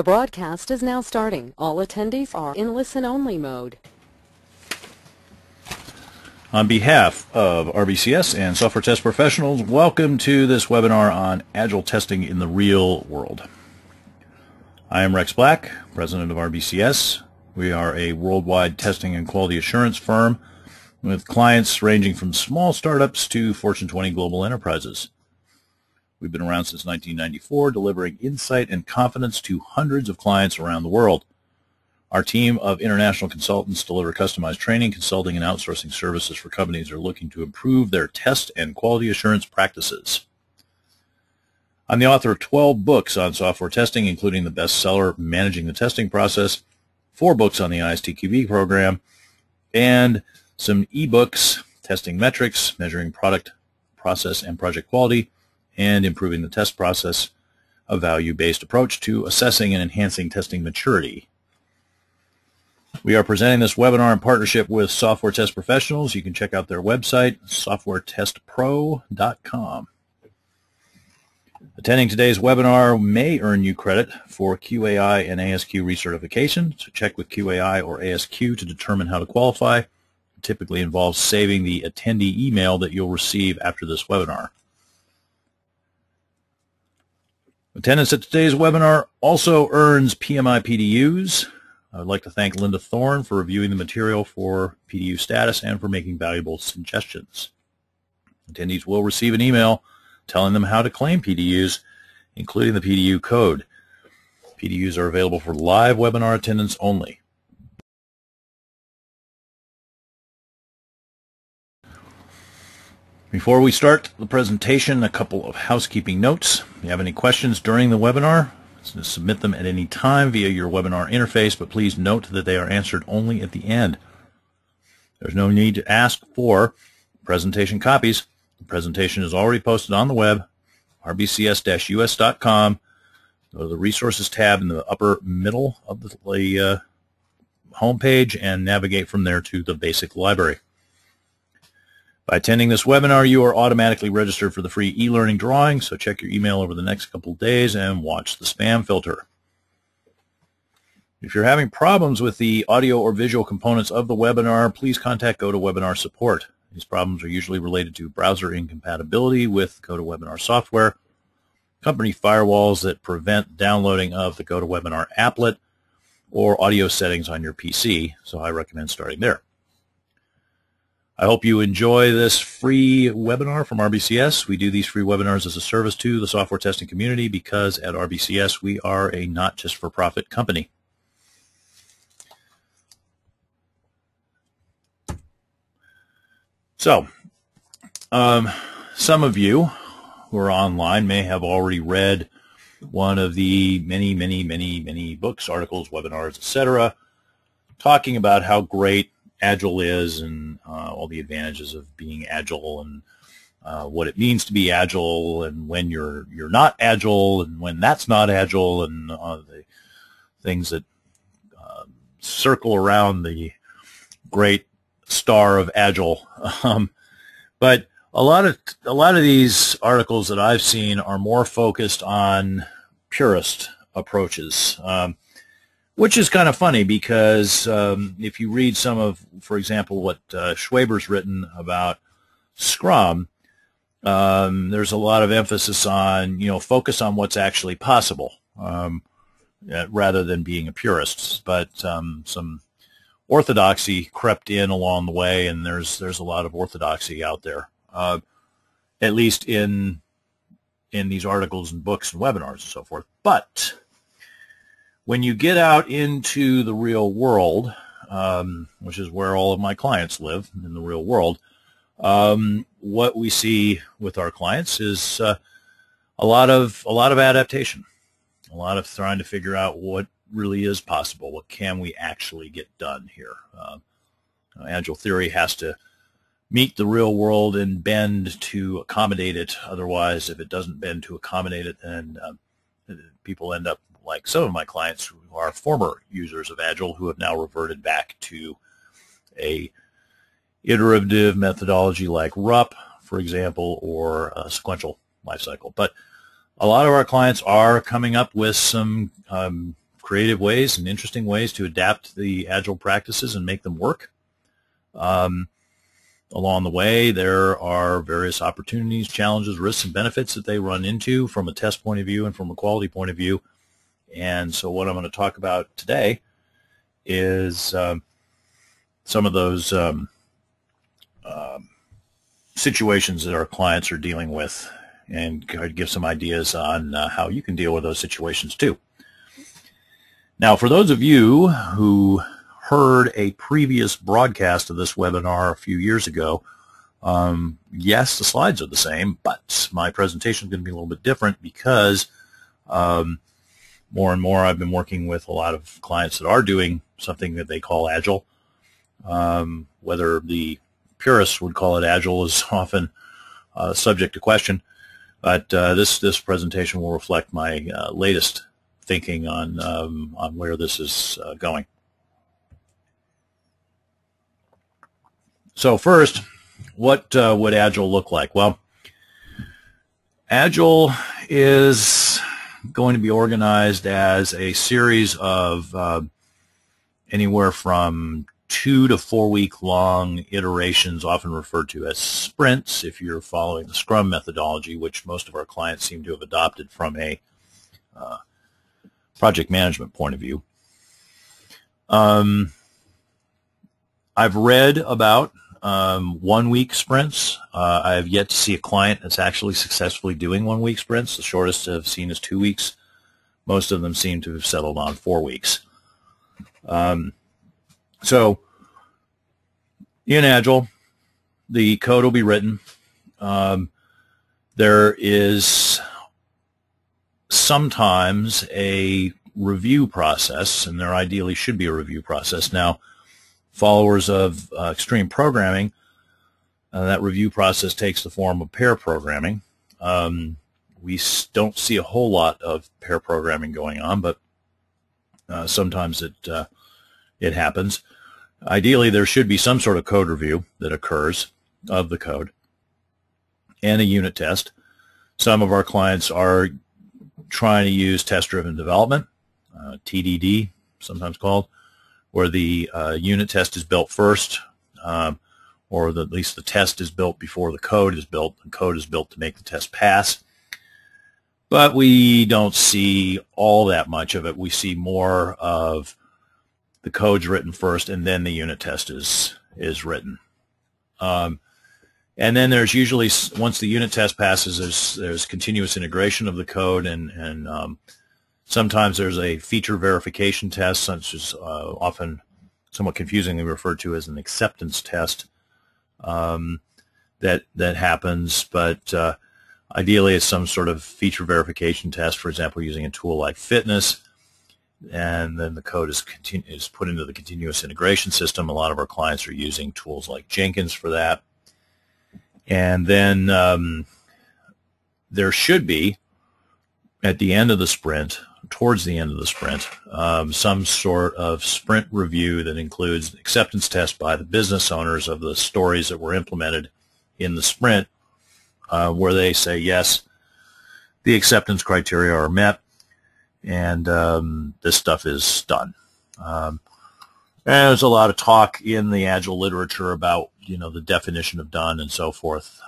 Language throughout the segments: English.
The broadcast is now starting. All attendees are in listen-only mode. On behalf of RBCS and software test professionals, welcome to this webinar on Agile testing in the real world. I am Rex Black, president of RBCS. We are a worldwide testing and quality assurance firm with clients ranging from small startups to Fortune 20 global enterprises. We've been around since 1994, delivering insight and confidence to hundreds of clients around the world. Our team of international consultants deliver customized training, consulting, and outsourcing services for companies that are looking to improve their test and quality assurance practices. I'm the author of 12 books on software testing, including the bestseller Managing the Testing Process, 4 books on the ISTQB program, and some ebooks, Testing Metrics, Measuring Product, Process, and Project Quality, and Improving the Test Process, a value-based approach to assessing and enhancing testing maturity. We are presenting this webinar in partnership with Software Test Professionals. You can check out their website, softwaretestpro.com. Attending today's webinar may earn you credit for QAI and ASQ recertification, so check with QAI or ASQ to determine how to qualify. It typically involves saving the attendee email that you'll receive after this webinar. Attendance at today's webinar also earns PMI PDUs. I would like to thank Linda Thorne for reviewing the material for PDU status and for making valuable suggestions. Attendees will receive an email telling them how to claim PDUs, including the PDU code. PDUs are available for live webinar attendance only. Before we start the presentation, a couple of housekeeping notes. If you have any questions during the webinar, submit them at any time via your webinar interface, but please note that they are answered only at the end. There's no need to ask for presentation copies. The presentation is already posted on the web, rbcs-us.com. Go to the Resources tab in the upper middle of the homepage and navigate from there to the basic library. By attending this webinar, you are automatically registered for the free e-learning drawing, so check your email over the next couple of days and watch the spam filter. If you're having problems with the audio or visual components of the webinar, please contact GoToWebinar support. These problems are usually related to browser incompatibility with GoToWebinar software, company firewalls that prevent downloading of the GoToWebinar applet, or audio settings on your PC, so I recommend starting there. I hope you enjoy this free webinar from RBCS. We do these free webinars as a service to the software testing community because at RBCS we are a not-just-for-profit company. So, some of you who are online may have already read one of the many books, articles, webinars, etc., talking about how great Agile is and all the advantages of being Agile and what it means to be Agile and when you're not Agile and when that's not Agile and the things that circle around the great star of Agile. But a lot of these articles that I've seen are more focused on purist approaches. Which is kind of funny because if you read some of, for example, what Schwaber's written about Scrum, there's a lot of emphasis on, focus on what's actually possible rather than being a purist. But some orthodoxy crept in along the way, and there's a lot of orthodoxy out there, at least in these articles and books and webinars and so forth. But when you get out into the real world, which is where all of my clients live, in the real world, what we see with our clients is a lot of adaptation, a lot of trying to figure out what really is possible, what can we actually get done here. Agile theory has to meet the real world and bend to accommodate it. Otherwise, if it doesn't bend to accommodate it, then people end up like some of my clients who are former users of Agile who have now reverted back to a iterative methodology like RUP, for example, or sequential lifecycle. But a lot of our clients are coming up with some creative ways and interesting ways to adapt the Agile practices and make them work. Along the way, there are various opportunities, challenges, risks, and benefits that they run into from a test point of view and from a quality point of view. And so what I'm going to talk about today is some of those situations that our clients are dealing with, and give some ideas on how you can deal with those situations too. Now, for those of you who heard a previous broadcast of this webinar a few years ago, yes, the slides are the same, but my presentation is going to be a little bit different because more and more I've been working with a lot of clients that are doing something that they call Agile. Whether the purists would call it Agile is often subject to question, but this presentation will reflect my latest thinking on where this is going. So first, what would Agile look like? Well, Agile is going to be organized as a series of anywhere from 2 to 4 week long iterations, often referred to as sprints if you're following the Scrum methodology, which most of our clients seem to have adopted from a project management point of view. I've read about 1 week sprints. I have yet to see a client that's actually successfully doing 1 week sprints. The shortest I've seen is 2 weeks. Most of them seem to have settled on 4 weeks. So in Agile, the code will be written. There is sometimes a review process, and there ideally should be a review process. Now, followers of extreme programming, that review process takes the form of pair programming. We don't see a whole lot of pair programming going on, but sometimes it happens. Ideally, there should be some sort of code review that occurs of the code and a unit test. Some of our clients are trying to use test-driven development, TDD, sometimes called, where the unit test is built first, or at least the test is built before the code is built. The code is built to make the test pass. But we don't see all that much of it. We see more of the code's written first, and then the unit test is written. And then there's usually, once the unit test passes, there's continuous integration of the code, and sometimes there's a feature verification test, such as often somewhat confusingly referred to as an acceptance test, that happens. But ideally, it's some sort of feature verification test, for example, using a tool like Fitness, and then the code is put into the continuous integration system. A lot of our clients are using tools like Jenkins for that. And then there should be, at the end of the sprint, towards the end of the sprint, some sort of sprint review that includes an acceptance test by the business owners of the stories that were implemented in the sprint, where they say, yes, the acceptance criteria are met, and this stuff is done. And there's a lot of talk in the Agile literature about, the definition of done and so forth.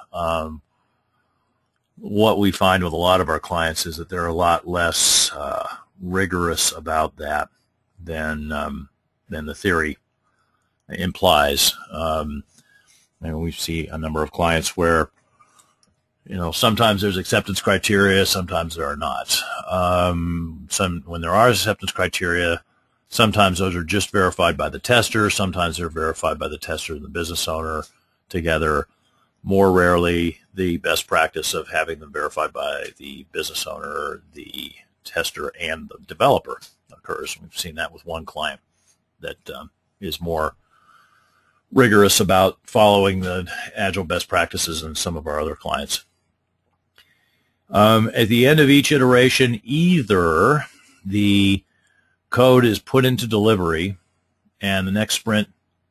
What we find with a lot of our clients is that they're a lot less rigorous about that than the theory implies. And we see a number of clients where, sometimes there's acceptance criteria, sometimes there are not. When there are acceptance criteria, sometimes those are just verified by the tester, sometimes they're verified by the tester and the business owner together. More rarely, the best practice of having them verified by the business owner, the tester, and the developer occurs. We've seen that with one client that is more rigorous about following the Agile best practices than some of our other clients. At the end of each iteration, either the code is put into delivery and the next sprint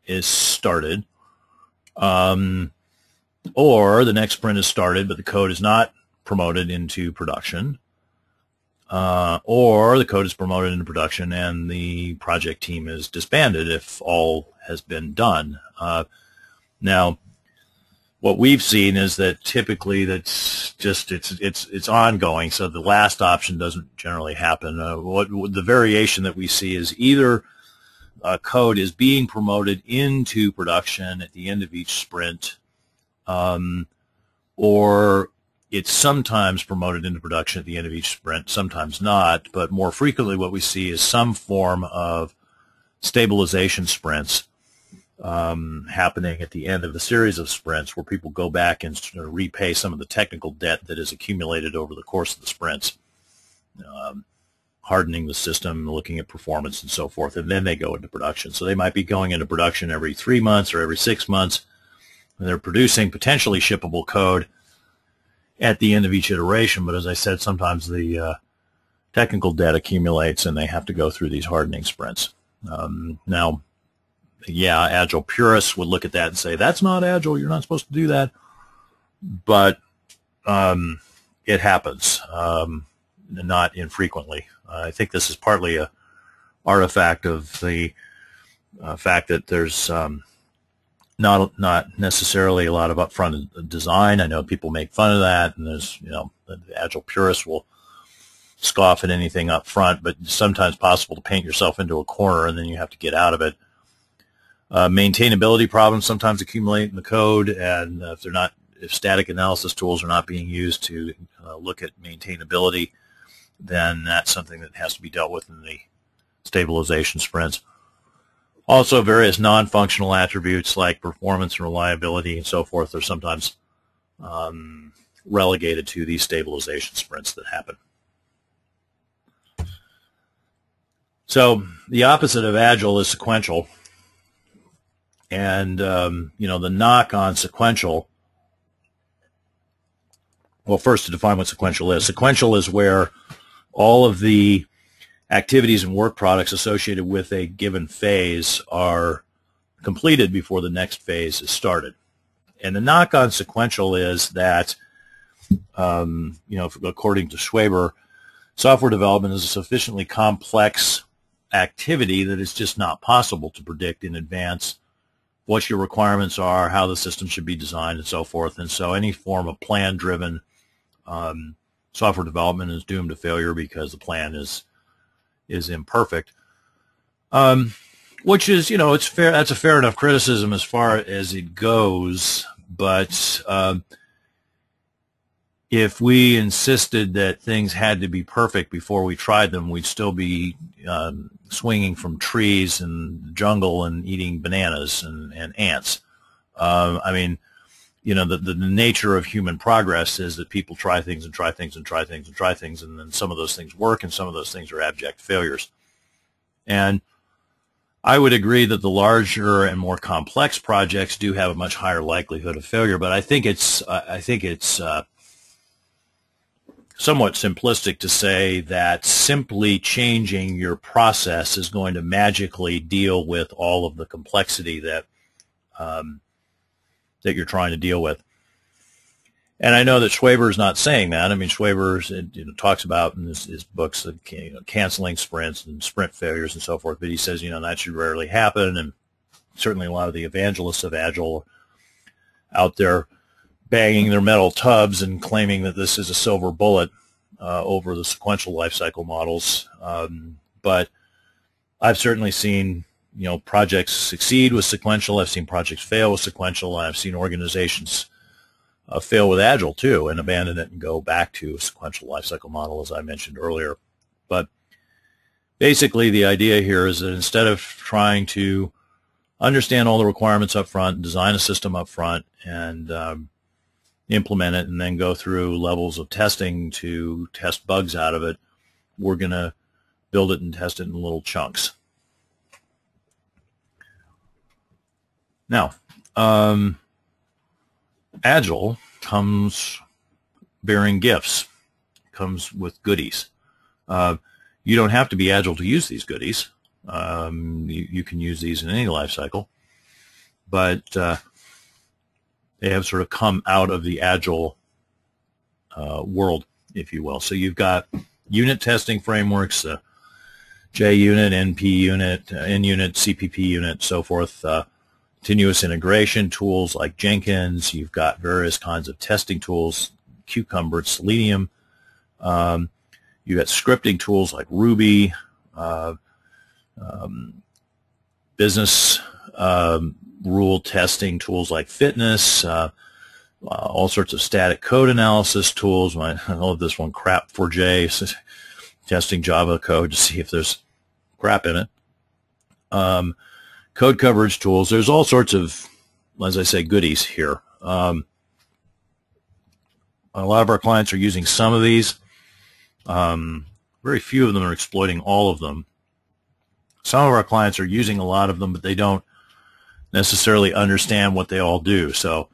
is started, or the next sprint is started but the code is not promoted into production, or the code is promoted into production and the project team is disbanded if all has been done. Now, what we've seen is that typically that's just it's ongoing, so the last option doesn't generally happen. What the variation that we see is either code is being promoted into production at the end of each sprint, or it's sometimes promoted into production at the end of each sprint, sometimes not, but more frequently what we see is some form of stabilization sprints happening at the end of the series of sprints where people go back and repay some of the technical debt that is accumulated over the course of the sprints, hardening the system, looking at performance and so forth, and then they go into production. So they might be going into production every 3 months or every 6 months, and they're producing potentially shippable code at the end of each iteration, but as I said, sometimes the technical debt accumulates and they have to go through these hardening sprints. Now, yeah, Agile purists would look at that and say, that's not Agile, you're not supposed to do that. But it happens, not infrequently. I think this is partly a artifact of the fact that there's not necessarily a lot of upfront design. I know people make fun of that, and there's, the Agile purists will scoff at anything up front, but it's sometimes possible to paint yourself into a corner and then you have to get out of it. Maintainability problems sometimes accumulate in the code, and if static analysis tools are not being used to look at maintainability, then that's something that has to be dealt with in the stabilization sprints. Also, various non-functional attributes like performance and reliability and so forth are sometimes relegated to these stabilization sprints that happen. So the opposite of Agile is sequential. And, the knock on sequential, well, first to define what sequential is. Sequential is where all of the activities and work products associated with a given phase are completed before the next phase is started. And the knock on sequential is that, according to Schwaber, software development is a sufficiently complex activity that it's just not possible to predict in advance what your requirements are, how the system should be designed, and so forth. And so any form of plan-driven software development is doomed to failure because the plan is imperfect. Which is, it's fair. That's a fair enough criticism as far as it goes. But if we insisted that things had to be perfect before we tried them, we'd still be swinging from trees in the jungle and eating bananas and ants. The nature of human progress is that people try things and try things and try things and try things, and then some of those things work and some of those things are abject failures. And I would agree that the larger and more complex projects do have a much higher likelihood of failure, but I think it's somewhat simplistic to say that simply changing your process is going to magically deal with all of the complexity that that you're trying to deal with. And I know that Schwaber is not saying that. I mean, Schwaber talks about in his books canceling sprints and sprint failures and so forth, but he says that should rarely happen, and certainly a lot of the evangelists of Agile are out there banging their metal tubs and claiming that this is a silver bullet over the sequential lifecycle models. But I've certainly seen projects succeed with sequential. I've seen projects fail with sequential. I've seen organizations fail with Agile too and abandon it and go back to a sequential lifecycle model, as I mentioned earlier. But basically the idea here is that instead of trying to understand all the requirements up front, design a system up front, and implement it, and then go through levels of testing to test bugs out of it, we're going to build it and test it in little chunks. Now, Agile comes bearing gifts, comes with goodies. You don't have to be Agile to use these goodies. You can use these in any life cycle, but they have sort of come out of the Agile world, if you will. So you've got unit testing frameworks, JUnit, NPUnit, NUnit, CPP unit, so forth. Continuous integration tools like Jenkins. You've got various kinds of testing tools, Cucumber, Selenium. You've got scripting tools like Ruby, business rule testing tools like Fitness, all sorts of static code analysis tools. I love this one, Crap4j, testing Java code to see if there's crap in it. Code coverage tools. There's all sorts of, as I say, goodies here. A lot of our clients are using some of these. Very few of them are exploiting all of them. Some of our clients are using a lot of them, but they don't necessarily understand what they all do. So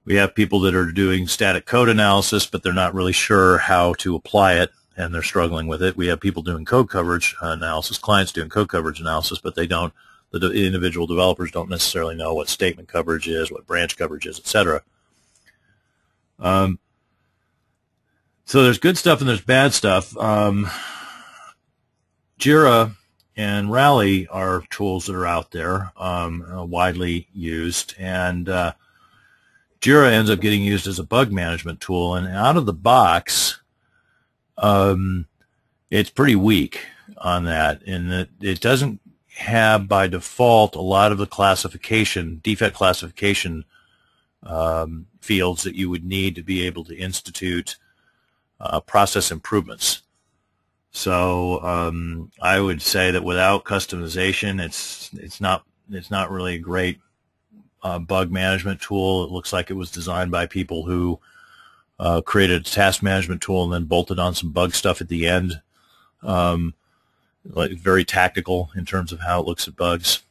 we have people that are doing static code analysis, but they're not really sure how to apply it, and they're struggling with it. We have people doing code coverage analysis, clients doing code coverage analysis, but they don't, the individual developers don't necessarily know what statement coverage is, what branch coverage is, etc. So there's good stuff and there's bad stuff. Jira and Rally are tools that are out there, widely used, and Jira ends up getting used as a bug management tool, and out of the box, it's pretty weak on that, in that it doesn't have by default a lot of the classification, defect classification fields that you would need to be able to institute process improvements. So I would say that without customization, it's not really a great bug management tool. It looks like it was designed by people who created a task management tool and then bolted on some bug stuff at the end. Like very tactical in terms of how it looks at bugs.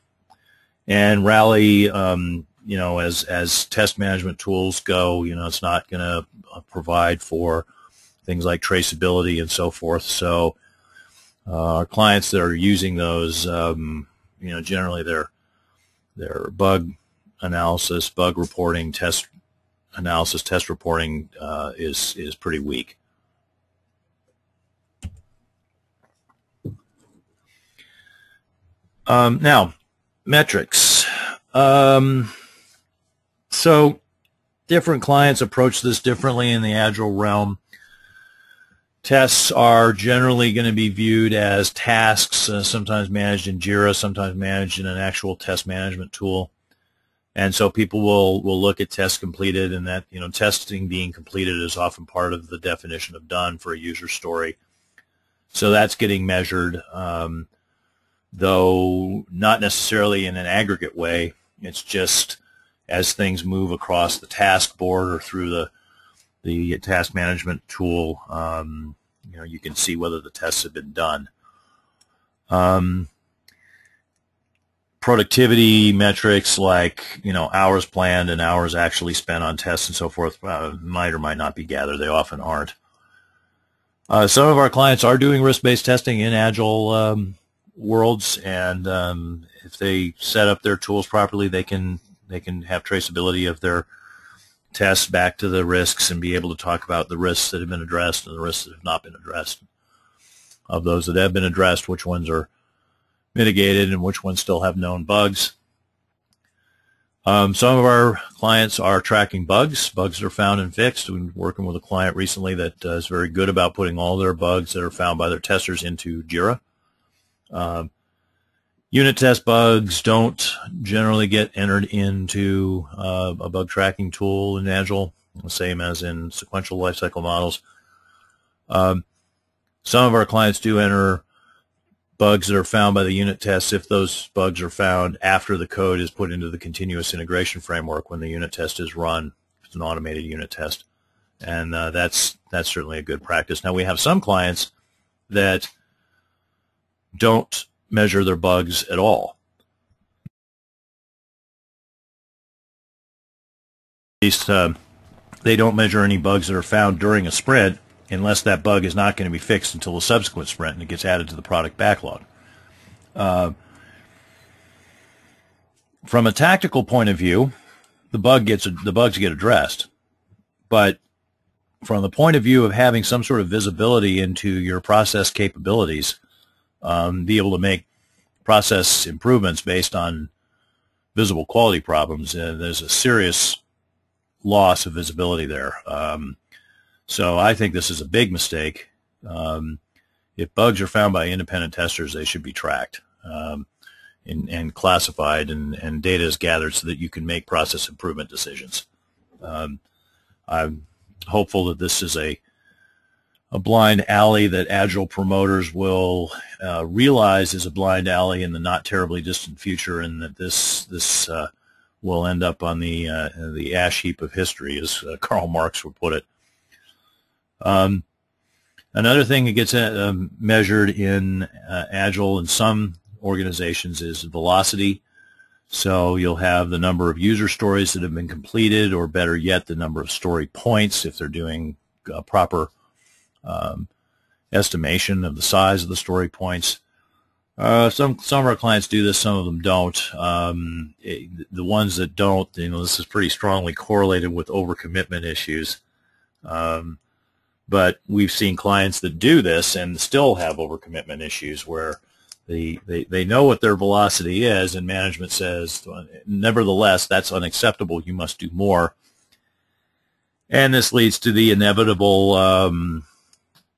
And Rally, you know, as test management tools go, you know, it's not going to provide for things like traceability and so forth. So our clients that are using those, you know, generally their bug analysis, bug reporting, test analysis, test reporting is pretty weak. Now, metrics. So different clients approach this differently in the Agile realm. Tests are generally going to be viewed as tasks, sometimes managed in Jira, sometimes managed in an actual test management tool. And so people will look at tests completed, and that, you know, testing being completed is often part of the definition of done for a user story. So that's getting measured, though not necessarily in an aggregate way. It's just as things move across the task board or through the task management tool, you know, you can see whether the tests have been done. Productivity metrics like, you know, hours planned and hours actually spent on tests and so forth might or might not be gathered. They often aren't. Some of our clients are doing risk-based testing in Agile worlds, and if they set up their tools properly, they can have traceability of their tests back to the risks and be able to talk about the risks that have been addressed and the risks that have not been addressed. Of those that have been addressed, which ones are mitigated and which ones still have known bugs. Some of our clients are tracking bugs that are found and fixed. We've been working with a client recently that is very good about putting all their bugs that are found by their testers into Jira. Unit test bugs don't generally get entered into a bug tracking tool in Agile, the same as in sequential lifecycle models. Some of our clients do enter bugs that are found by the unit tests if those bugs are found after the code is put into the continuous integration framework when the unit test is run. It's an automated unit test, and that's certainly a good practice. Now we have some clients that don't measure their bugs at all. At least they don't measure any bugs that are found during a sprint unless that bug is not going to be fixed until the subsequent sprint and it gets added to the product backlog. From a tactical point of view, the bugs get addressed, but from the point of view of having some sort of visibility into your process capabilities, be able to make process improvements based on visible quality problems, there's a serious loss of visibility there. So I think this is a big mistake. If bugs are found by independent testers, they should be tracked and classified, and data is gathered so that you can make process improvement decisions. I'm hopeful that this is a blind alley that Agile promoters will realize is a blind alley in the not terribly distant future, and that this will end up on the ash heap of history, as Karl Marx would put it. Another thing that gets measured in Agile in some organizations is velocity. So you'll have the number of user stories that have been completed, or better yet, the number of story points if they're doing proper estimation of the size of the story points. Some of our clients do this, some of them don't. The ones that don't, this is pretty strongly correlated with overcommitment issues. But we've seen clients that do this and still have overcommitment issues, where they know what their velocity is, and management says, nevertheless, that's unacceptable, you must do more. And this leads to the inevitable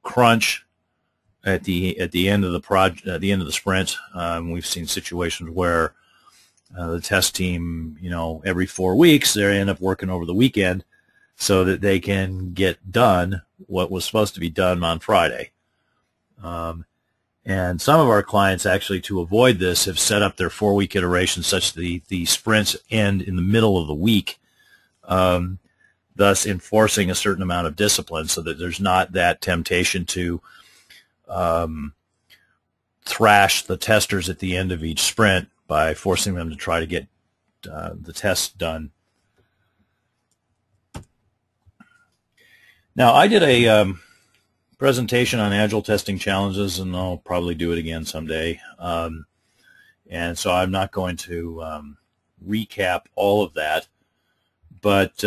crunch at the end of the project, at the end of the sprint. We've seen situations where the test team, every 4 weeks, they end up working over the weekend so that they can get done what was supposed to be done on Friday. And some of our clients, actually, to avoid this, have set up their 4-week iterations such that the sprints end in the middle of the week, thus enforcing a certain amount of discipline so that there's not that temptation to thrash the testers at the end of each sprint by forcing them to try to get the tests done. Now, I did a presentation on Agile testing challenges, and I'll probably do it again someday. And so I'm not going to recap all of that, but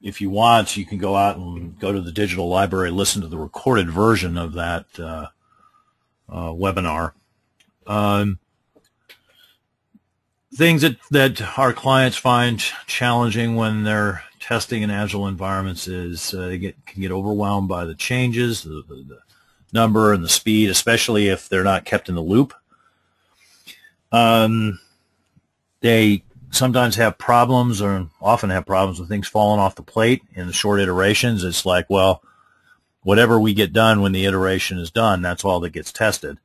if you want, you can go out and go to the digital library, listen to the recorded version of that webinar. Things that our clients find challenging when they're testing in Agile environments is they can get overwhelmed by the changes, the number and the speed, especially if they're not kept in the loop. They sometimes have problems, or often have problems, with things falling off the plate in the short iterations. It's like, well, whatever we get done when the iteration is done, that's all that gets tested.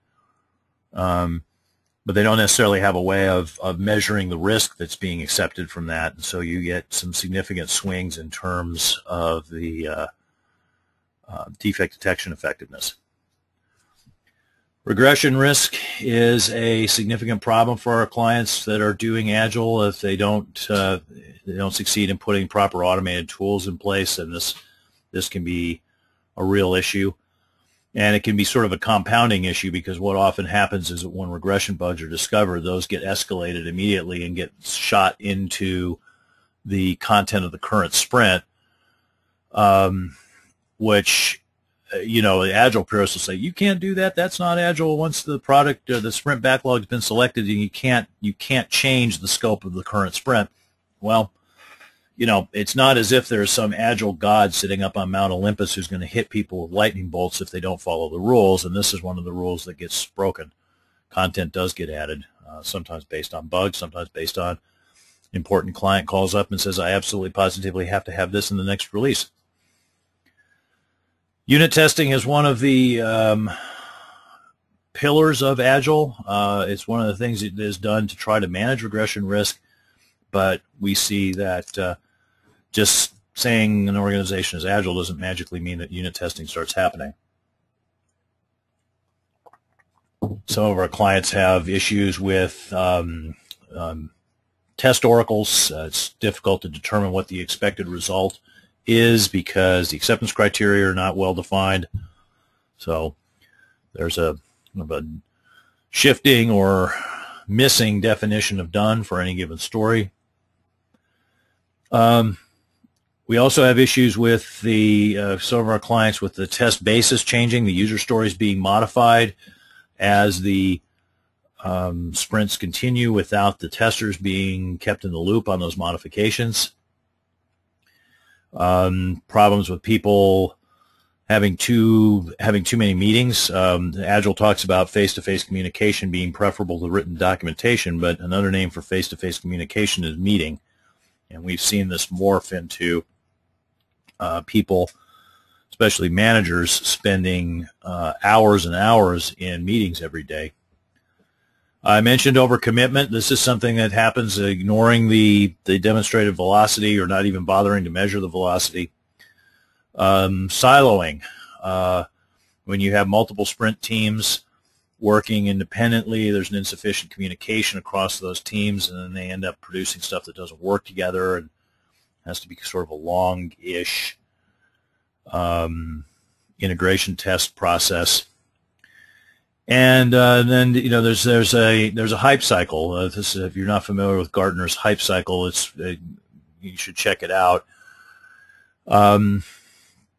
But they don't necessarily have a way of measuring the risk that's being accepted from that, and so you get some significant swings in terms of the defect detection effectiveness. Regression risk is a significant problem for our clients that are doing Agile. If they don't succeed in putting proper automated tools in place, and this can be a real issue. And it can be sort of a compounding issue, because what often happens is that when regression bugs are discovered, those get escalated immediately and get shot into the content of the current sprint, which, the Agile purists will say, you can't do that. That's not Agile. Once the product or the sprint backlog has been selected, and you can't change the scope of the current sprint. Well, it's not as if there's some Agile god sitting up on Mount Olympus who's going to hit people with lightning bolts if they don't follow the rules, and this is one of the rules that gets broken. Content does get added, sometimes based on bugs, sometimes based on important client calls up and says, I absolutely positively have to have this in the next release. Unit testing is one of the pillars of Agile. It's one of the things that is done to try to manage regression risk, but we see that just saying an organization is Agile doesn't magically mean that unit testing starts happening. Some of our clients have issues with test oracles. It's difficult to determine what the expected result is because the acceptance criteria are not well defined. So there's a shifting or missing definition of done for any given story. We also have issues with the some of our clients with the test basis changing, the user stories being modified as the sprints continue without the testers being kept in the loop on those modifications. Problems with people having too many meetings. Agile talks about face-to-face communication being preferable to written documentation, but another name for face-to-face communication is meeting, and we've seen this morph into people, especially managers, spending hours and hours in meetings every day. I mentioned overcommitment. This is something that happens ignoring the demonstrated velocity or not even bothering to measure the velocity. Siloing. When you have multiple sprint teams working independently, there's an insufficient communication across those teams, and then they end up producing stuff that doesn't work together and has to be sort of a long-ish integration test process. And then there's a hype cycle. If you're not familiar with Gartner's hype cycle, you should check it out.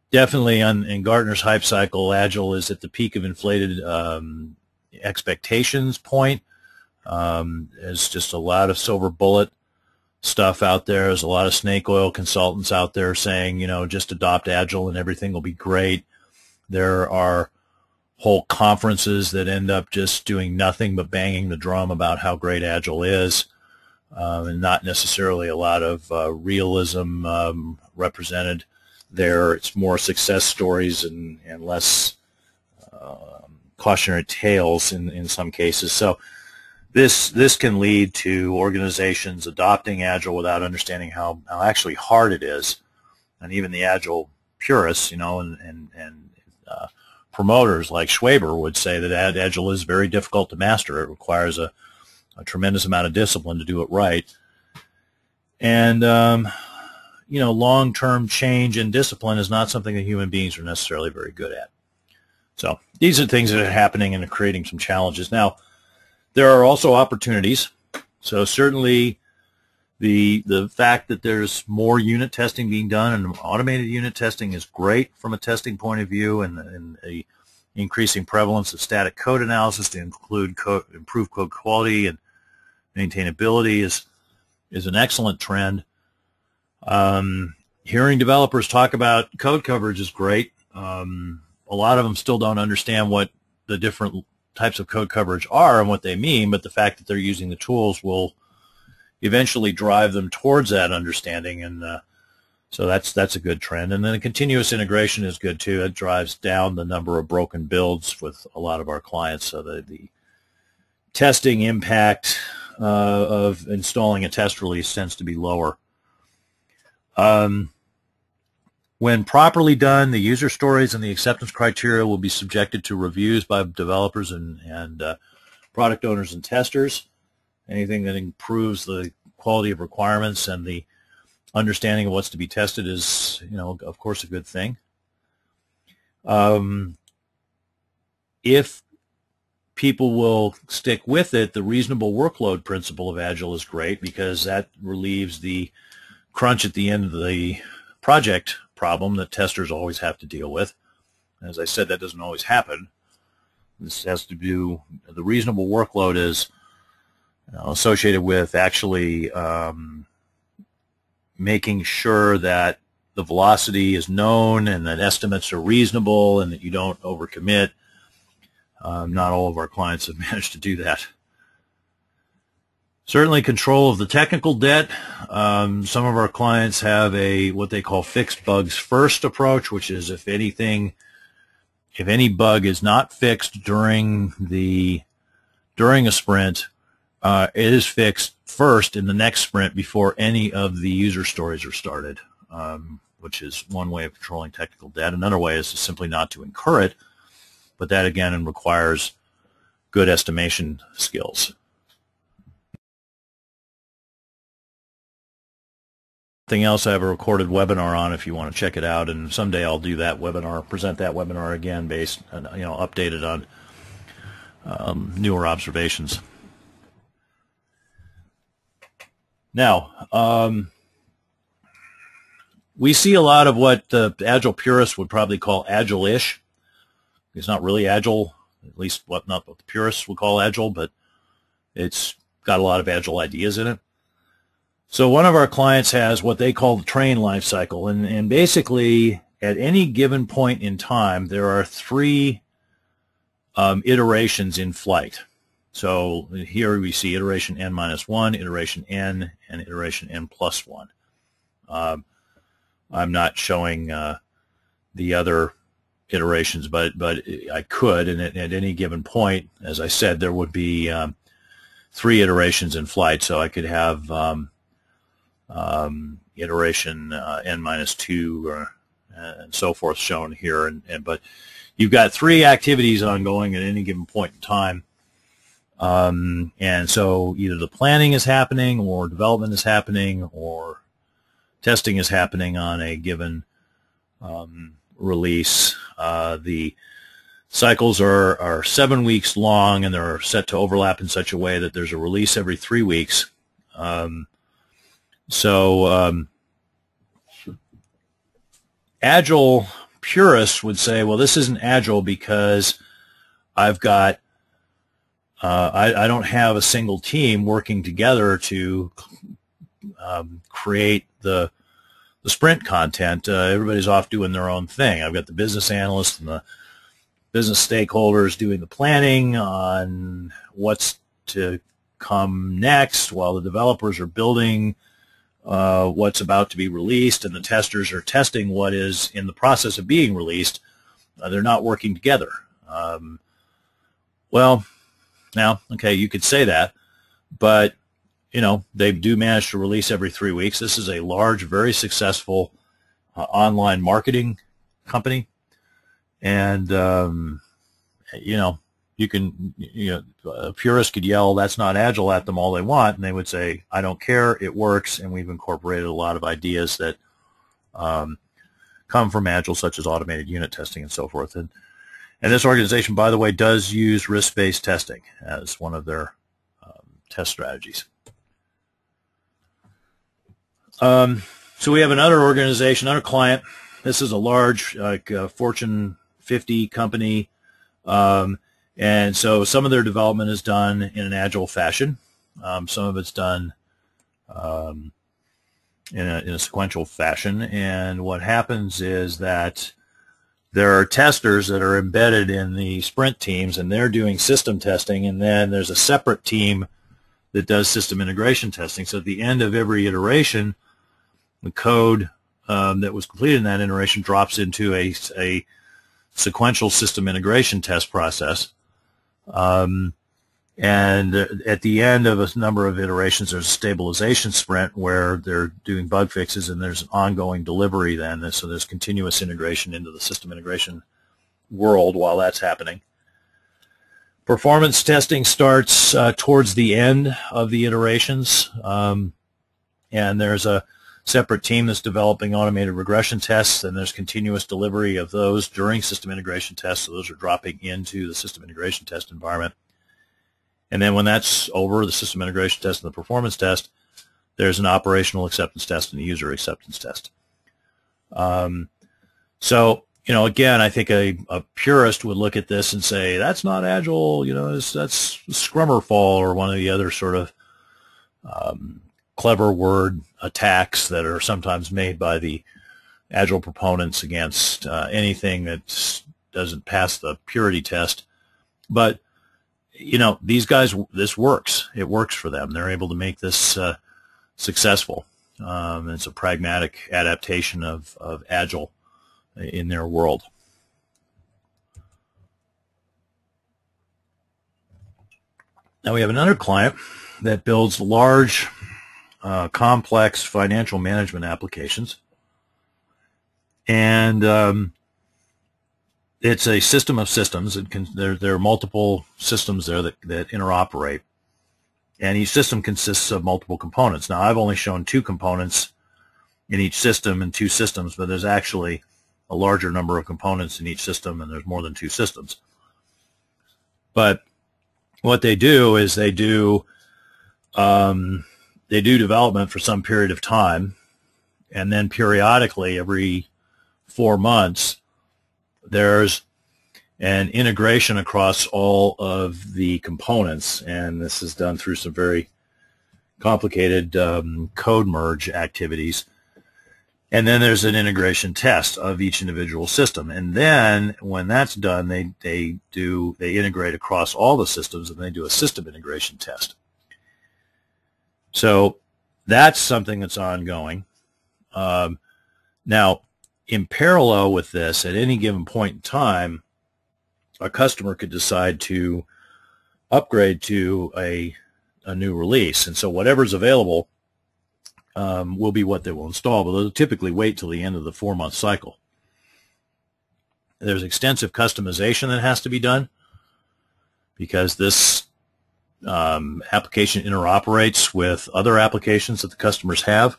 Definitely in Gartner's hype cycle, Agile is at the peak of inflated expectations point. There's just a lot of silver bullet stuff out there. There's a lot of snake oil consultants out there saying, just adopt Agile and everything will be great. There are whole conferences that end up just doing nothing but banging the drum about how great Agile is, and not necessarily a lot of realism represented there. It's more success stories and less cautionary tales in some cases. So this can lead to organizations adopting Agile without understanding how actually hard it is, and even the Agile purists, and promoters like Schwaber would say that Agile is very difficult to master. It requires a tremendous amount of discipline to do it right. And, long-term change and discipline is not something that human beings are necessarily very good at. So these are things that are happening and are creating some challenges. Now, there are also opportunities. So certainly the fact that there's more unit testing being done and automated unit testing is great from a testing point of view, and a increasing prevalence of static code analysis to include improve code quality and maintainability is an excellent trend. Hearing developers talk about code coverage is great. A lot of them still don't understand what the different types of code coverage are and what they mean, but the fact that they're using the tools will eventually drive them towards that understanding, and so that's a good trend. And then continuous integration is good too. It drives down the number of broken builds with a lot of our clients, so the testing impact of installing a test release tends to be lower. When properly done, the user stories and the acceptance criteria will be subjected to reviews by developers and product owners and testers. Anything that improves the quality of requirements and the understanding of what's to be tested is, of course, a good thing. If people will stick with it, the reasonable workload principle of Agile is great, because that relieves the crunch at the end of the project problem that testers always have to deal with. As I said, that doesn't always happen. This has to do, the reasonable workload is associated with actually making sure that the velocity is known and that estimates are reasonable and that you don't overcommit. Not all of our clients have managed to do that. Certainly control of the technical debt. Some of our clients have what they call fixed bugs first approach, which is if any bug is not fixed during a sprint, it is fixed first in the next sprint before any of the user stories are started, which is one way of controlling technical debt. Another way is simply not to incur it, but that again requires good estimation skills. Something else I have a recorded webinar on if you want to check it out, and someday I'll do that webinar, present that webinar again based, updated on newer observations. Now, we see a lot of what the Agile purists would probably call Agile-ish. It's not really Agile, at least not what the purists would call Agile, but it's got a lot of Agile ideas in it. So one of our clients has what they call the train life cycle, and basically at any given point in time, there are 3 iterations in flight. So here we see iteration n minus 1, iteration n, and iteration n plus 1. I'm not showing the other iterations, but I could, and at any given point, as I said, there would be 3 iterations in flight. So I could have iteration n minus 2 and so forth shown here, but you've got 3 activities ongoing at any given point in time. And so either the planning is happening, or development is happening, or testing is happening on a given release. The cycles are 7 weeks long, and they're set to overlap in such a way that there's a release every 3 weeks. Agile purists would say, well, this isn't Agile because I've got I don't have a single team working together to create the sprint content. Everybody's off doing their own thing. I've got the business analysts and the business stakeholders doing the planning on what's to come next, while the developers are building what's about to be released, and the testers are testing what is in the process of being released. They're not working together. Well, now, okay, you could say that, but they do manage to release every 3 weeks. This is a large, very successful online marketing company, and you can, a purist could yell, "That's not Agile" at them all they want, and they would say, "I don't care, it works," and we've incorporated a lot of ideas that come from Agile, such as automated unit testing and so forth. And this organization, by the way, does use risk-based testing as one of their test strategies. So we have another organization, another client. This is a large, Fortune 50 company. And so some of their development is done in an Agile fashion. Some of it's done in a sequential fashion. And what happens is that there are testers that are embedded in the sprint teams, and they're doing system testing, and then there's a separate team that does system integration testing. So at the end of every iteration, the code that was completed in that iteration drops into a sequential system integration test process. And at the end of a number of iterations, there's a stabilization sprint where they're doing bug fixes, and there's an ongoing delivery then. So there's continuous integration into the system integration world while that's happening. Performance testing starts towards the end of the iterations, and there's a separate team that's developing automated regression tests, and there's continuous delivery of those during system integration tests. So those are dropping into the system integration test environment. And then when that's over, the system integration test and the performance test, there's an operational acceptance test and a user acceptance test. So, again, I think a purist would look at this and say, that's not Agile, that's Scrummerfall, or one of the other sort of clever word attacks that are sometimes made by the Agile proponents against anything that doesn't pass the purity test. But these guys, this works. It works for them. They're able to make this successful. It's a pragmatic adaptation of Agile in their world. Now we have another client that builds large, complex financial management applications. And it's a system of systems. There are multiple systems there that interoperate, and each system consists of multiple components. Now, I've only shown 2 components in each system and 2 systems, but there's actually a larger number of components in each system, and there's more than 2 systems. But what they do is they do development for some period of time, And then periodically, every 4 months, there's an integration across all of the components, and this is done through some very complicated code merge activities. And then there's an integration test of each individual system. And then when that's done, they integrate across all the systems, and they do a system integration test. So that's something that's ongoing. Now, in parallel with this, at any given point in time, a customer could decide to upgrade to a new release. And so whatever's available will be what they will install, but they'll typically wait till the end of the 4-month cycle. There's extensive customization that has to be done because this application interoperates with other applications that the customers have.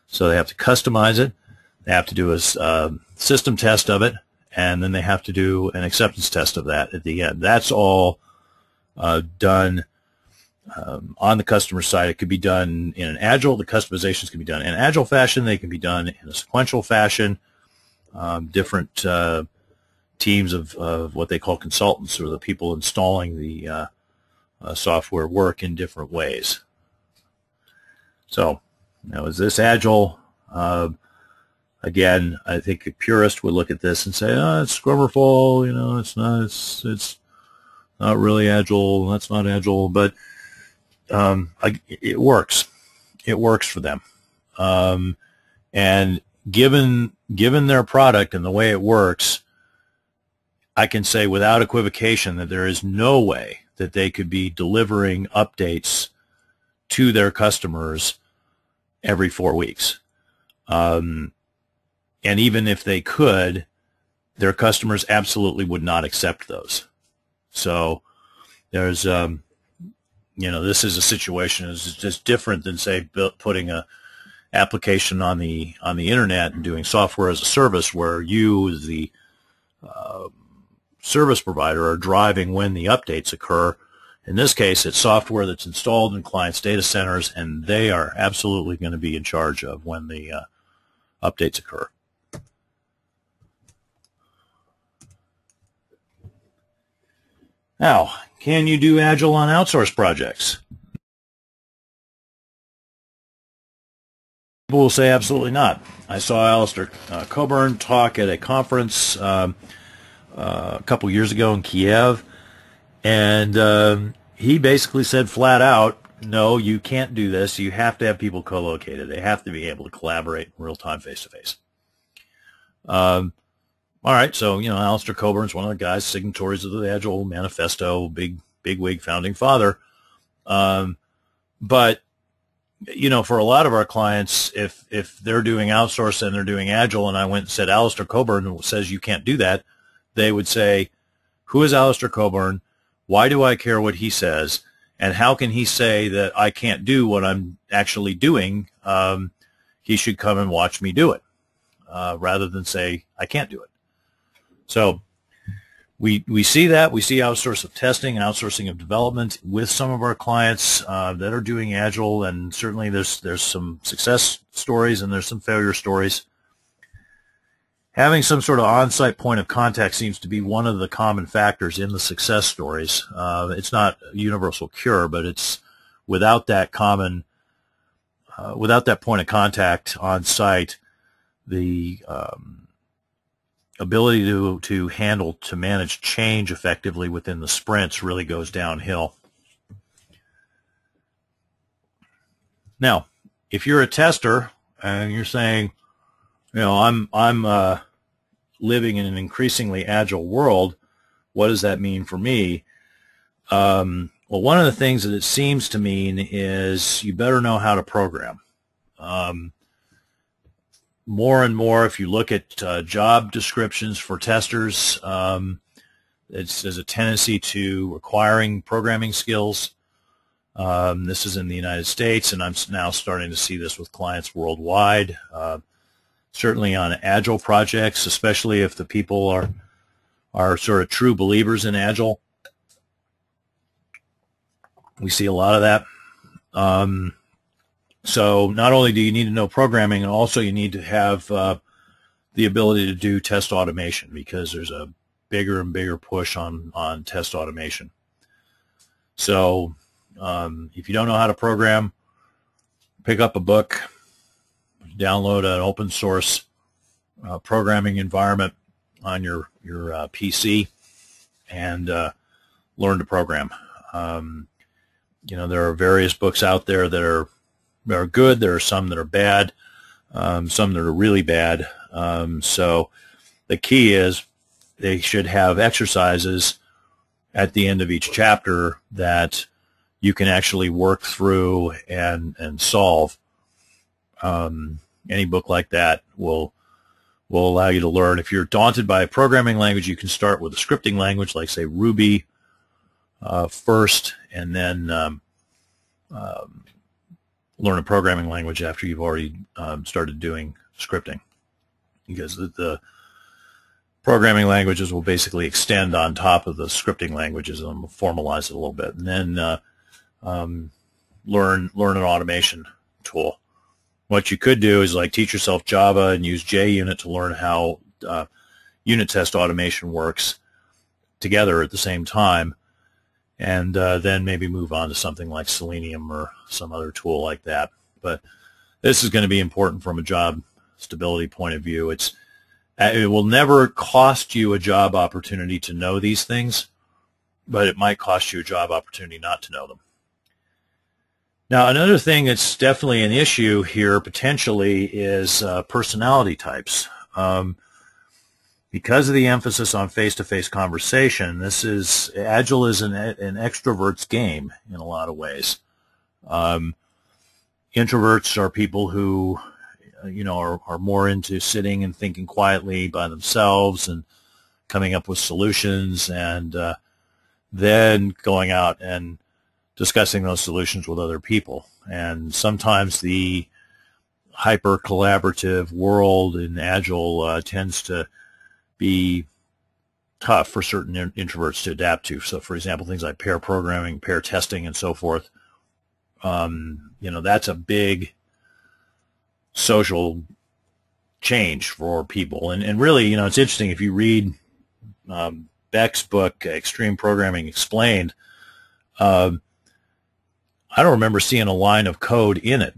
So they have to customize it. They have to do a system test of it, and then they have to do an acceptance test of that at the end. That's all done on the customer side. It could be done in an Agile. The customizations can be done in an Agile fashion. They can be done in a sequential fashion. Different teams of what they call consultants, or the people installing the software, work in different ways. So, is this Agile? Again, I think a purist would look at this and say, "Oh, it's Scrummerful. It's not. It's not really Agile. That's not Agile." But it works. It works for them. And given their product and the way it works, I can say without equivocation that there is no way that they could be delivering updates to their customers every 4 weeks. And even if they could, their customers absolutely would not accept those. So there's, this is a situation that's just different than, say, putting a application on the internet and doing software as a service, where you, as the service provider, are driving when the updates occur. In this case, it's software that's installed in clients' data centers, and they are absolutely going to be in charge of when the updates occur. Now, can you do Agile on outsourced projects? People will say absolutely not. I saw Alistair Coburn talk at a conference a couple years ago in Kiev, and he basically said flat out, no, you can't do this. You have to have people co-located. They have to be able to collaborate in real time, face-to-face. All right, so, Alistair Coburn's one of the guys, signatories of the Agile Manifesto, big wig founding father. But, for a lot of our clients, if they're doing outsource and they're doing Agile, and I went and said, Alistair Coburn says you can't do that, they would say, who is Alistair Coburn? Why do I care what he says? And how can he say that I can't do what I'm actually doing? He should come and watch me do it, rather than say I can't do it. So we see that. We see outsourcing of testing and outsourcing of development with some of our clients that are doing Agile, and certainly there's some success stories and there's some failure stories. Having some sort of on-site point of contact seems to be one of the common factors in the success stories. It's not a universal cure, but it's without that point of contact on site, the ability to manage change effectively within the sprints really goes downhill. Now, if you're a tester and you're saying, I'm living in an increasingly agile world, what does that mean for me? Well, one of the things that it seems to mean is you better know how to program. More and more, if you look at job descriptions for testers, there's a tendency to requiring programming skills. This is in the United States, and I'm now starting to see this with clients worldwide. Certainly on Agile projects, especially if the people are sort of true believers in Agile. We see a lot of that. So not only do you need to know programming, and also you need to have the ability to do test automation, because there's a bigger and bigger push on test automation. So if you don't know how to program, pick up a book, download an open source programming environment on your PC, and learn to program. There are various books out there that are good. There are some that are bad, some that are really bad. So the key is they should have exercises at the end of each chapter that you can actually work through and solve. Any book like that will allow you to learn. If you're daunted by a programming language, you can start with a scripting language, like, say, Ruby first, and then learn a programming language after you've already started doing scripting, because the programming languages will basically extend on top of the scripting languages and formalize it a little bit, and then learn an automation tool. What you could do is, like, teach yourself Java and use JUnit to learn how unit test automation works together at the same time, and then maybe move on to something like Selenium or some other tool like that. But this is going to be important from a job stability point of view. It will never cost you a job opportunity to know these things, but it might cost you a job opportunity not to know them. Now, another thing that's definitely an issue here potentially is personality types. Because of the emphasis on face-to-face conversation, Agile is an extrovert's game in a lot of ways. Introverts are people who, are more into sitting and thinking quietly by themselves and coming up with solutions, and then going out and discussing those solutions with other people. And sometimes the hyper-collaborative world in Agile tends to be tough for certain introverts to adapt to. So, for example, things like pair programming, pair testing, and so forth. That's a big social change for people. And really, it's interesting, if you read Beck's book, Extreme Programming Explained, I don't remember seeing a line of code in it.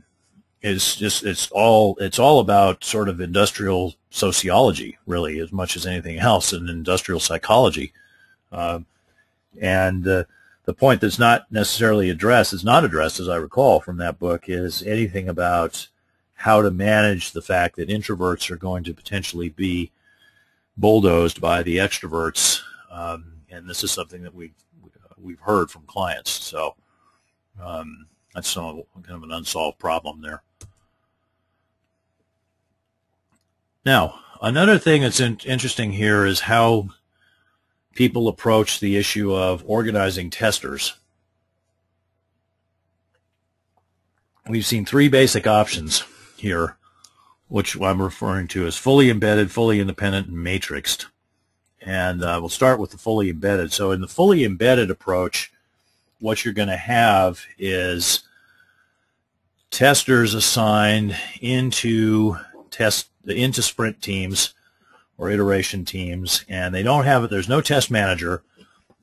It's all about sort of industrial sociology, really, as much as anything else, and industrial psychology. And the point that's not necessarily addressed, as I recall from that book, is anything about how to manage the fact that introverts are going to potentially be bulldozed by the extroverts. And this is something that we've heard from clients. So that's kind of an unsolved problem there. Now, another thing that's interesting here is how people approach the issue of organizing testers. We've seen three basic options here, which I'm referring to as fully embedded, fully independent, and matrixed. And we'll start with the fully embedded. So in the fully embedded approach, what you're going to have is testers assigned into sprint teams or iteration teams, and there's no test manager.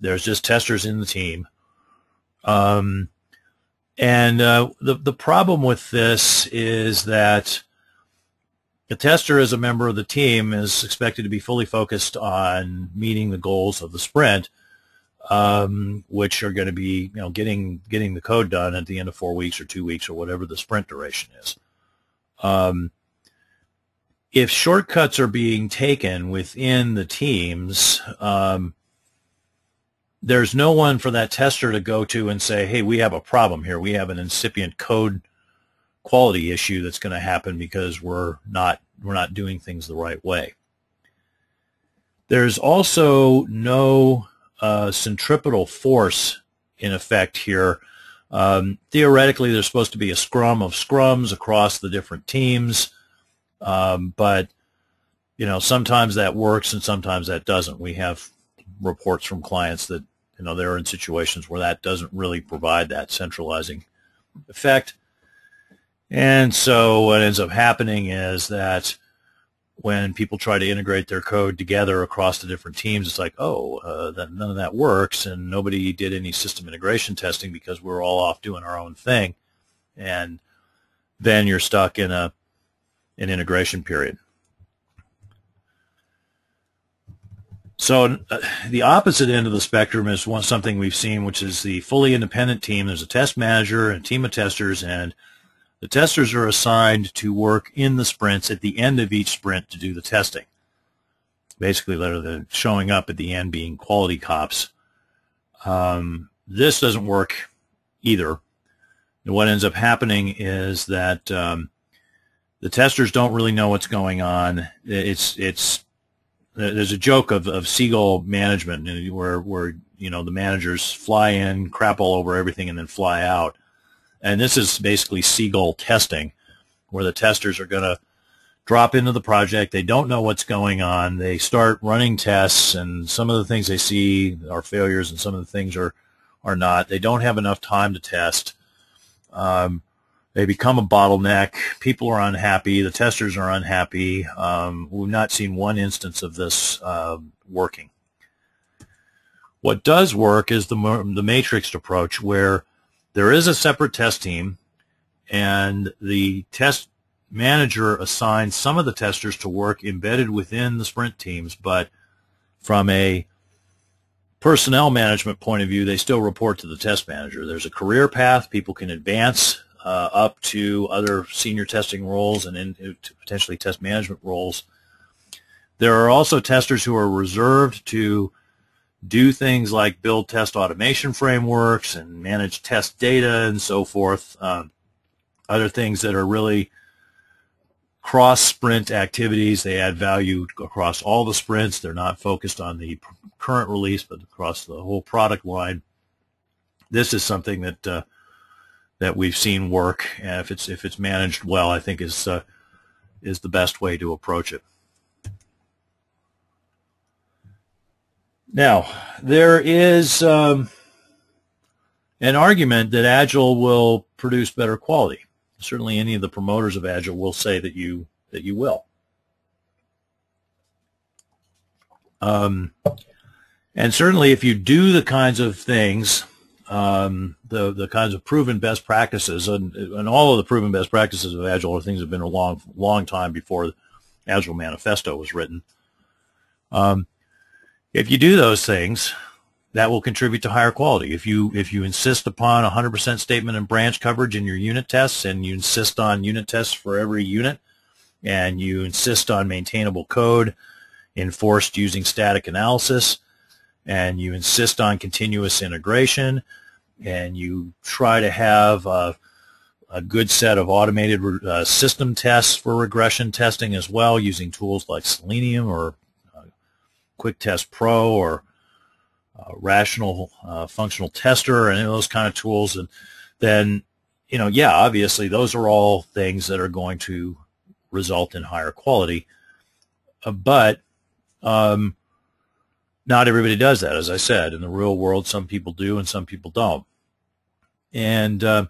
There's just testers in the team. And the problem with this is that the tester, as a member of the team, is expected to be fully focused on meeting the goals of the sprint, which are going to be, getting the code done at the end of 4 weeks or 2 weeks or whatever the sprint duration is. If shortcuts are being taken within the teams, there's no one for that tester to go to and say, hey, we have a problem here. We have an incipient code quality issue that's going to happen because we're not doing things the right way. There's also no centripetal force in effect here. Theoretically, there's supposed to be a scrum of scrums across the different teams. But, sometimes that works and sometimes that doesn't. We have reports from clients that, they're in situations where that doesn't really provide that centralizing effect. And so what ends up happening is that when people try to integrate their code together across the different teams, it's like, oh, none of that works, and nobody did any system integration testing because we're all off doing our own thing. And then you're stuck in an integration period. So the opposite end of the spectrum is something we've seen, which is the fully independent team. There's a test manager and a team of testers, and the testers are assigned to work in the sprints at the end of each sprint to do the testing. Basically, they're showing up at the end being quality cops. This doesn't work either. And what ends up happening is that the testers don't really know what's going on. There's a joke of seagull management where the managers fly in, crap all over everything, and then fly out. And this is basically seagull testing, where the testers are going to drop into the project. They don't know what's going on. They start running tests, and some of the things they see are failures, and some of the things are not. They don't have enough time to test. They become a bottleneck. People are unhappy. The testers are unhappy. We've not seen one instance of this working. What does work is the matrixed approach, where there is a separate test team, and the test manager assigns some of the testers to work embedded within the sprint teams, but from a personnel management point of view, they still report to the test manager. There's a career path. People can advance up to other senior testing roles and into potentially test management roles. There are also testers who are reserved to do things like build test automation frameworks and manage test data and so forth. Other things that are really cross-sprint activities. They add value across all the sprints. They're not focused on the current release, but across the whole product line. This is something that we've seen work, and if it's managed well, I think is the best way to approach it. Now, there is an argument that Agile will produce better quality. Certainly, any of the promoters of Agile will say that you will. And certainly, if you do the kinds of things, the kinds of proven best practices, and all of the proven best practices of Agile are things that have been a long time before the Agile Manifesto was written. If you do those things, that will contribute to higher quality. If you insist upon 100% statement and branch coverage in your unit tests, and you insist on unit tests for every unit, and you insist on maintainable code enforced using static analysis, and you insist on continuous integration, and you try to have a good set of automated system tests for regression testing as well, using tools like Selenium or Quick Test Pro or Rational Functional Tester and those kind of tools, and then yeah, obviously those are all things that are going to result in higher quality, but not everybody does that. As I said, in the real world, some people do and some people don't. And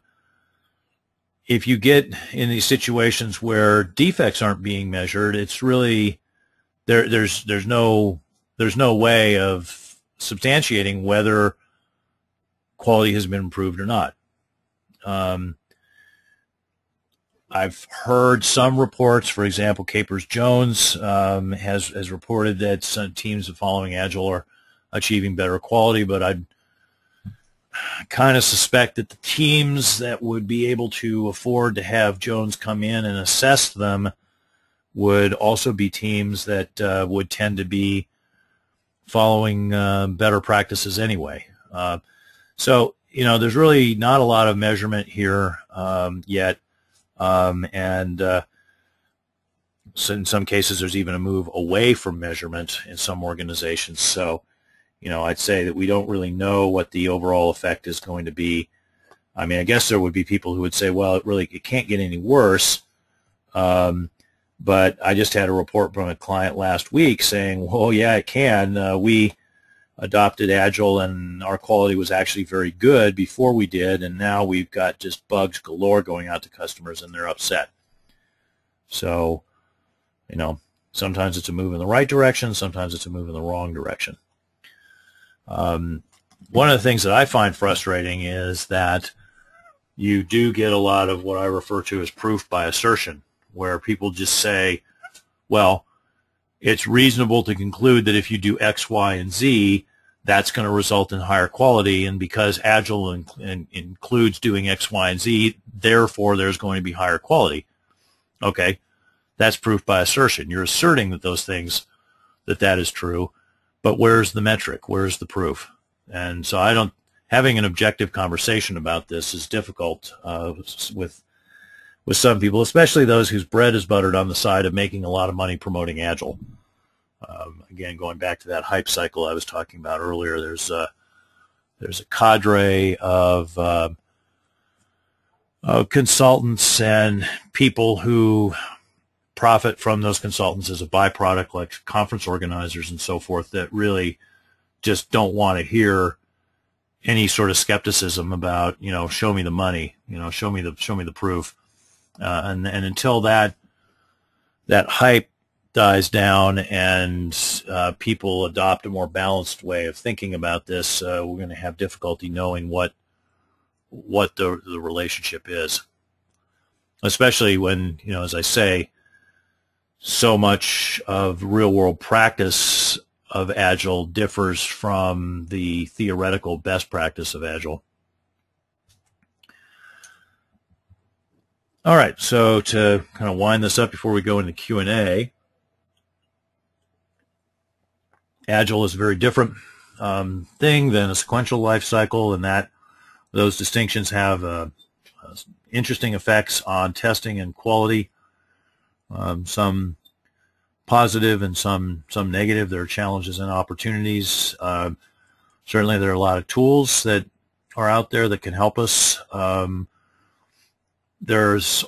if you get in these situations where defects aren't being measured, it's really there's no way of substantiating whether quality has been improved or not. I've heard some reports, for example, Capers-Jones has reported that some teams following Agile are achieving better quality, but I kind of suspect that the teams that would be able to afford to have Jones come in and assess them would also be teams that would tend to be following better practices anyway. So, there's really not a lot of measurement here yet. So in some cases, there's even a move away from measurement in some organizations. So, I'd say that we don't really know what the overall effect is going to be. I mean, I guess there would be people who would say, well, it can't get any worse. But I just had a report from a client last week saying, well, yeah, it can. We adopted Agile and our quality was actually very good before we did, and now we've got just bugs galore going out to customers and they're upset. So, you know, sometimes it's a move in the right direction, sometimes it's a move in the wrong direction. One of the things that I find frustrating is that you do get a lot of what I refer to as proof by assertion, where people just say, well, it's reasonable to conclude that if you do X, Y, and Z, that's going to result in higher quality, and because Agile includes doing X, Y, and Z, therefore there's going to be higher quality. Okay, that's proof by assertion. You're asserting that those things, that is true, but where's the metric? Where's the proof? And so having an objective conversation about this is difficult with some people, especially those whose bread is buttered on the side of making a lot of money promoting Agile. Again, going back to that hype cycle I was talking about earlier, there's a cadre of consultants and people who profit from those consultants as a byproduct, like conference organizers and so forth, that really just don't want to hear any sort of skepticism about, you know, show me the money, you know, show me the proof, and until that hype dies down and people adopt a more balanced way of thinking about this, we're going to have difficulty knowing what the relationship is, especially when, you know, as I say, so much of real-world practice of Agile differs from the theoretical best practice of Agile. All right, so to kind of wind this up before we go into Q&A, Agile is a very different thing than a sequential life cycle, and that those distinctions have interesting effects on testing and quality. Some positive and some negative. There are challenges and opportunities. Certainly there are a lot of tools that are out there that can help us. There's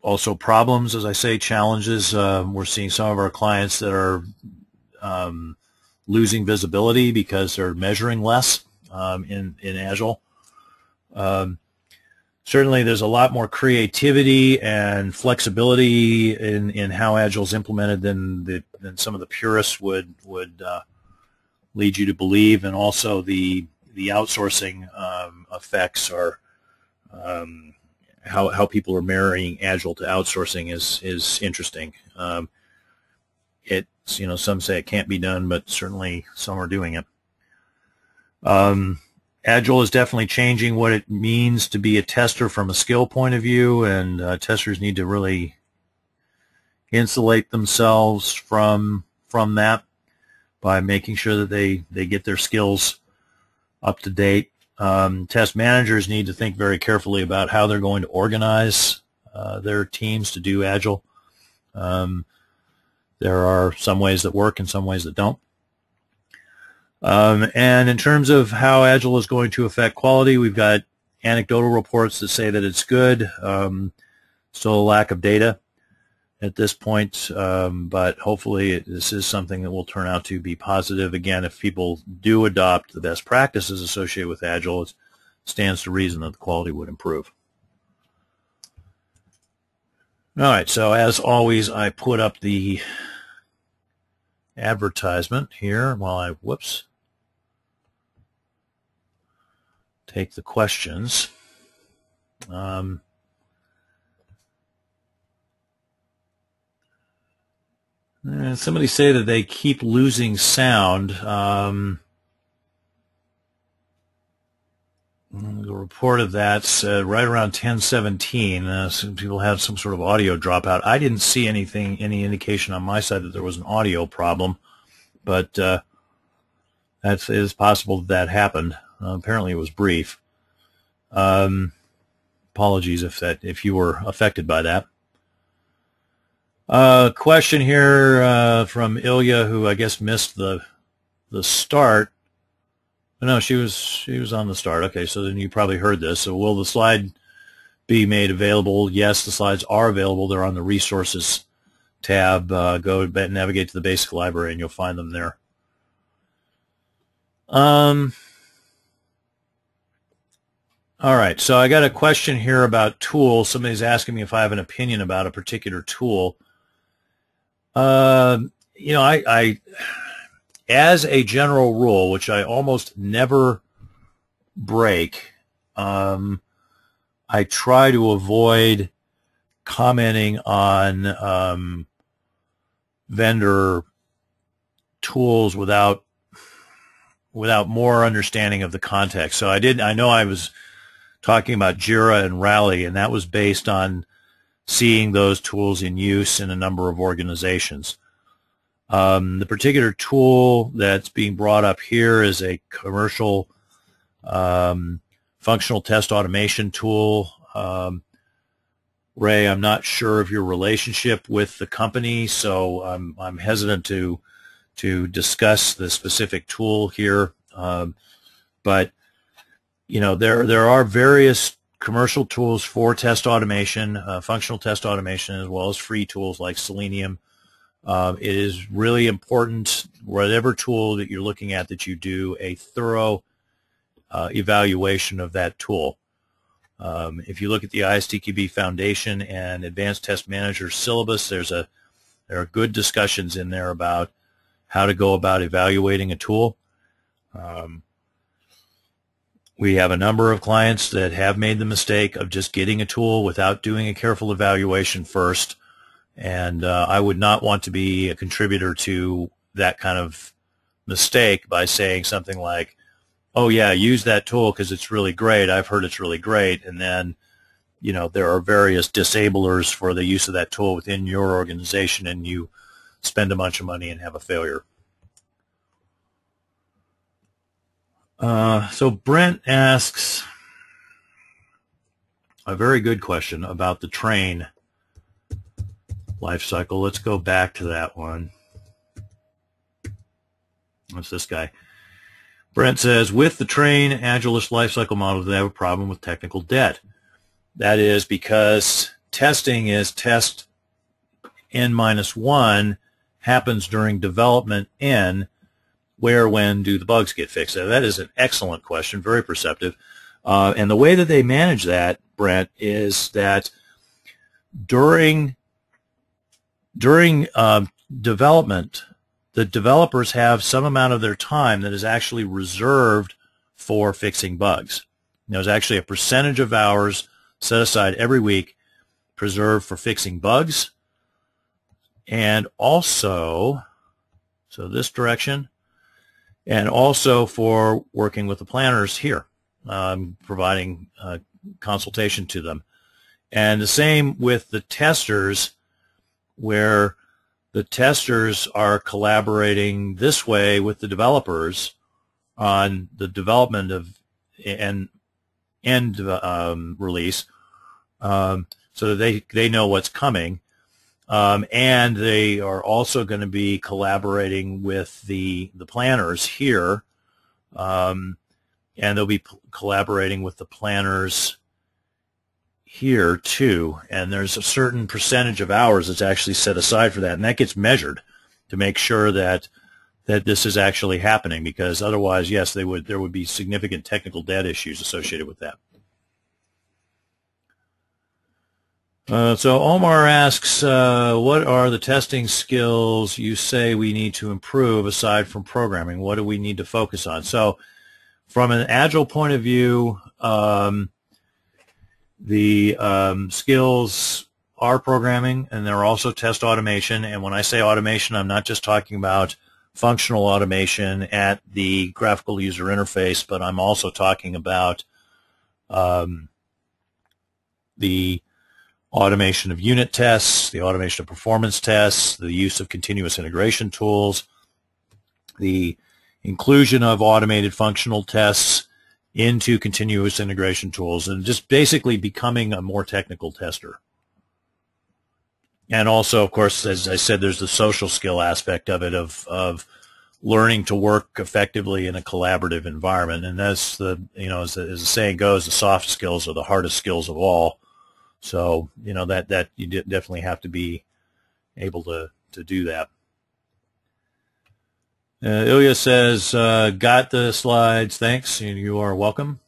also problems, as I say, challenges. We're seeing some of our clients that are losing visibility because they're measuring less in Agile. Certainly there's a lot more creativity and flexibility in how Agile is implemented than some of the purists would lead you to believe, and also the outsourcing effects are how people are marrying Agile to outsourcing is interesting. It's, you know, some say it can't be done, but certainly some are doing it. Agile is definitely changing what it means to be a tester from a skill point of view, and testers need to really insulate themselves from that by making sure that they get their skills up to date. Test managers need to think very carefully about how they're going to organize their teams to do Agile. There are some ways that work and some ways that don't. And in terms of how Agile is going to affect quality, we've got anecdotal reports that say that it's good. Still a lack of data at this point, but hopefully this is something that will turn out to be positive. Again, if people do adopt the best practices associated with Agile, it stands to reason that the quality would improve. All right, so as always, I put up the advertisement here while I, take the questions. Somebody say that they keep losing sound. The report of that's right around 10:17. Some people had some sort of audio dropout. I didn't see any indication on my side that there was an audio problem, but that is possible that happened. Apparently, it was brief. Apologies if you were affected by that. Question here from Ilya, who I guess missed the start. No, she was on the start. Okay, so then you probably heard this. So will the slide be made available? Yes, the slides are available. They're on the resources tab. Go navigate to the basic library and you'll find them there. All right, so I got a question here about tools. Somebody's asking me if I have an opinion about a particular tool. You know, I as a general rule, which I almost never break, I try to avoid commenting on vendor tools without more understanding of the context. So I know I was talking about Jira and Rally, and that was based on seeing those tools in use in a number of organizations. The particular tool that's being brought up here is a commercial functional test automation tool. Ray, I'm not sure of your relationship with the company, so I'm hesitant to discuss the specific tool here. But you know, there are various commercial tools for test automation, functional test automation, as well as free tools like Selenium. It is really important, whatever tool that you're looking at, that you do a thorough evaluation of that tool. If you look at the ISTQB Foundation and Advanced Test Manager syllabus, there are good discussions in there about how to go about evaluating a tool. We have a number of clients that have made the mistake of just getting a tool without doing a careful evaluation first, and I would not want to be a contributor to that kind of mistake by saying something like, oh yeah, use that tool because it's really great, I've heard it's really great, and then, you know, there are various disablers for the use of that tool within your organization, and you spend a bunch of money and have a failure. So Brent asks a very good question about the train life cycle. Let's go back to that one. What's this guy? Brent says, with the train Agilist lifecycle model, they have a problem with technical debt. That is because testing is test n-1 happens during development n. Where, when do the bugs get fixed? Now, that is an excellent question, very perceptive. And the way that they manage that, Brent, is that during development, the developers have some amount of their time that is actually reserved for fixing bugs. There's actually a percentage of hours set aside every week preserved for fixing bugs, and also, so this direction, and also for working with the planners here, providing consultation to them. And the same with the testers, where the testers are collaborating this way with the developers on the development of end release, so that they know what's coming. And they are also going to be collaborating with the planners here, and they'll be collaborating with the planners here too. And there's a certain percentage of hours that's actually set aside for that, and that gets measured to make sure that this is actually happening, because otherwise, yes, there would be significant technical debt issues associated with that. So Omar asks, what are the testing skills you say we need to improve aside from programming? What do we need to focus on? So from an Agile point of view, the skills are programming, and they're also test automation. And when I say automation, I'm not just talking about functional automation at the graphical user interface, but I'm also talking about the automation of unit tests, the automation of performance tests, the use of continuous integration tools, the inclusion of automated functional tests into continuous integration tools, and just basically becoming a more technical tester. And also, of course, as I said, there's the social skill aspect of it, of learning to work effectively in a collaborative environment. And that's the, you know, as the saying goes, the soft skills are the hardest skills of all. So, you know, that you definitely have to be able to do that. Ilya says, got the slides, thanks, and you are welcome.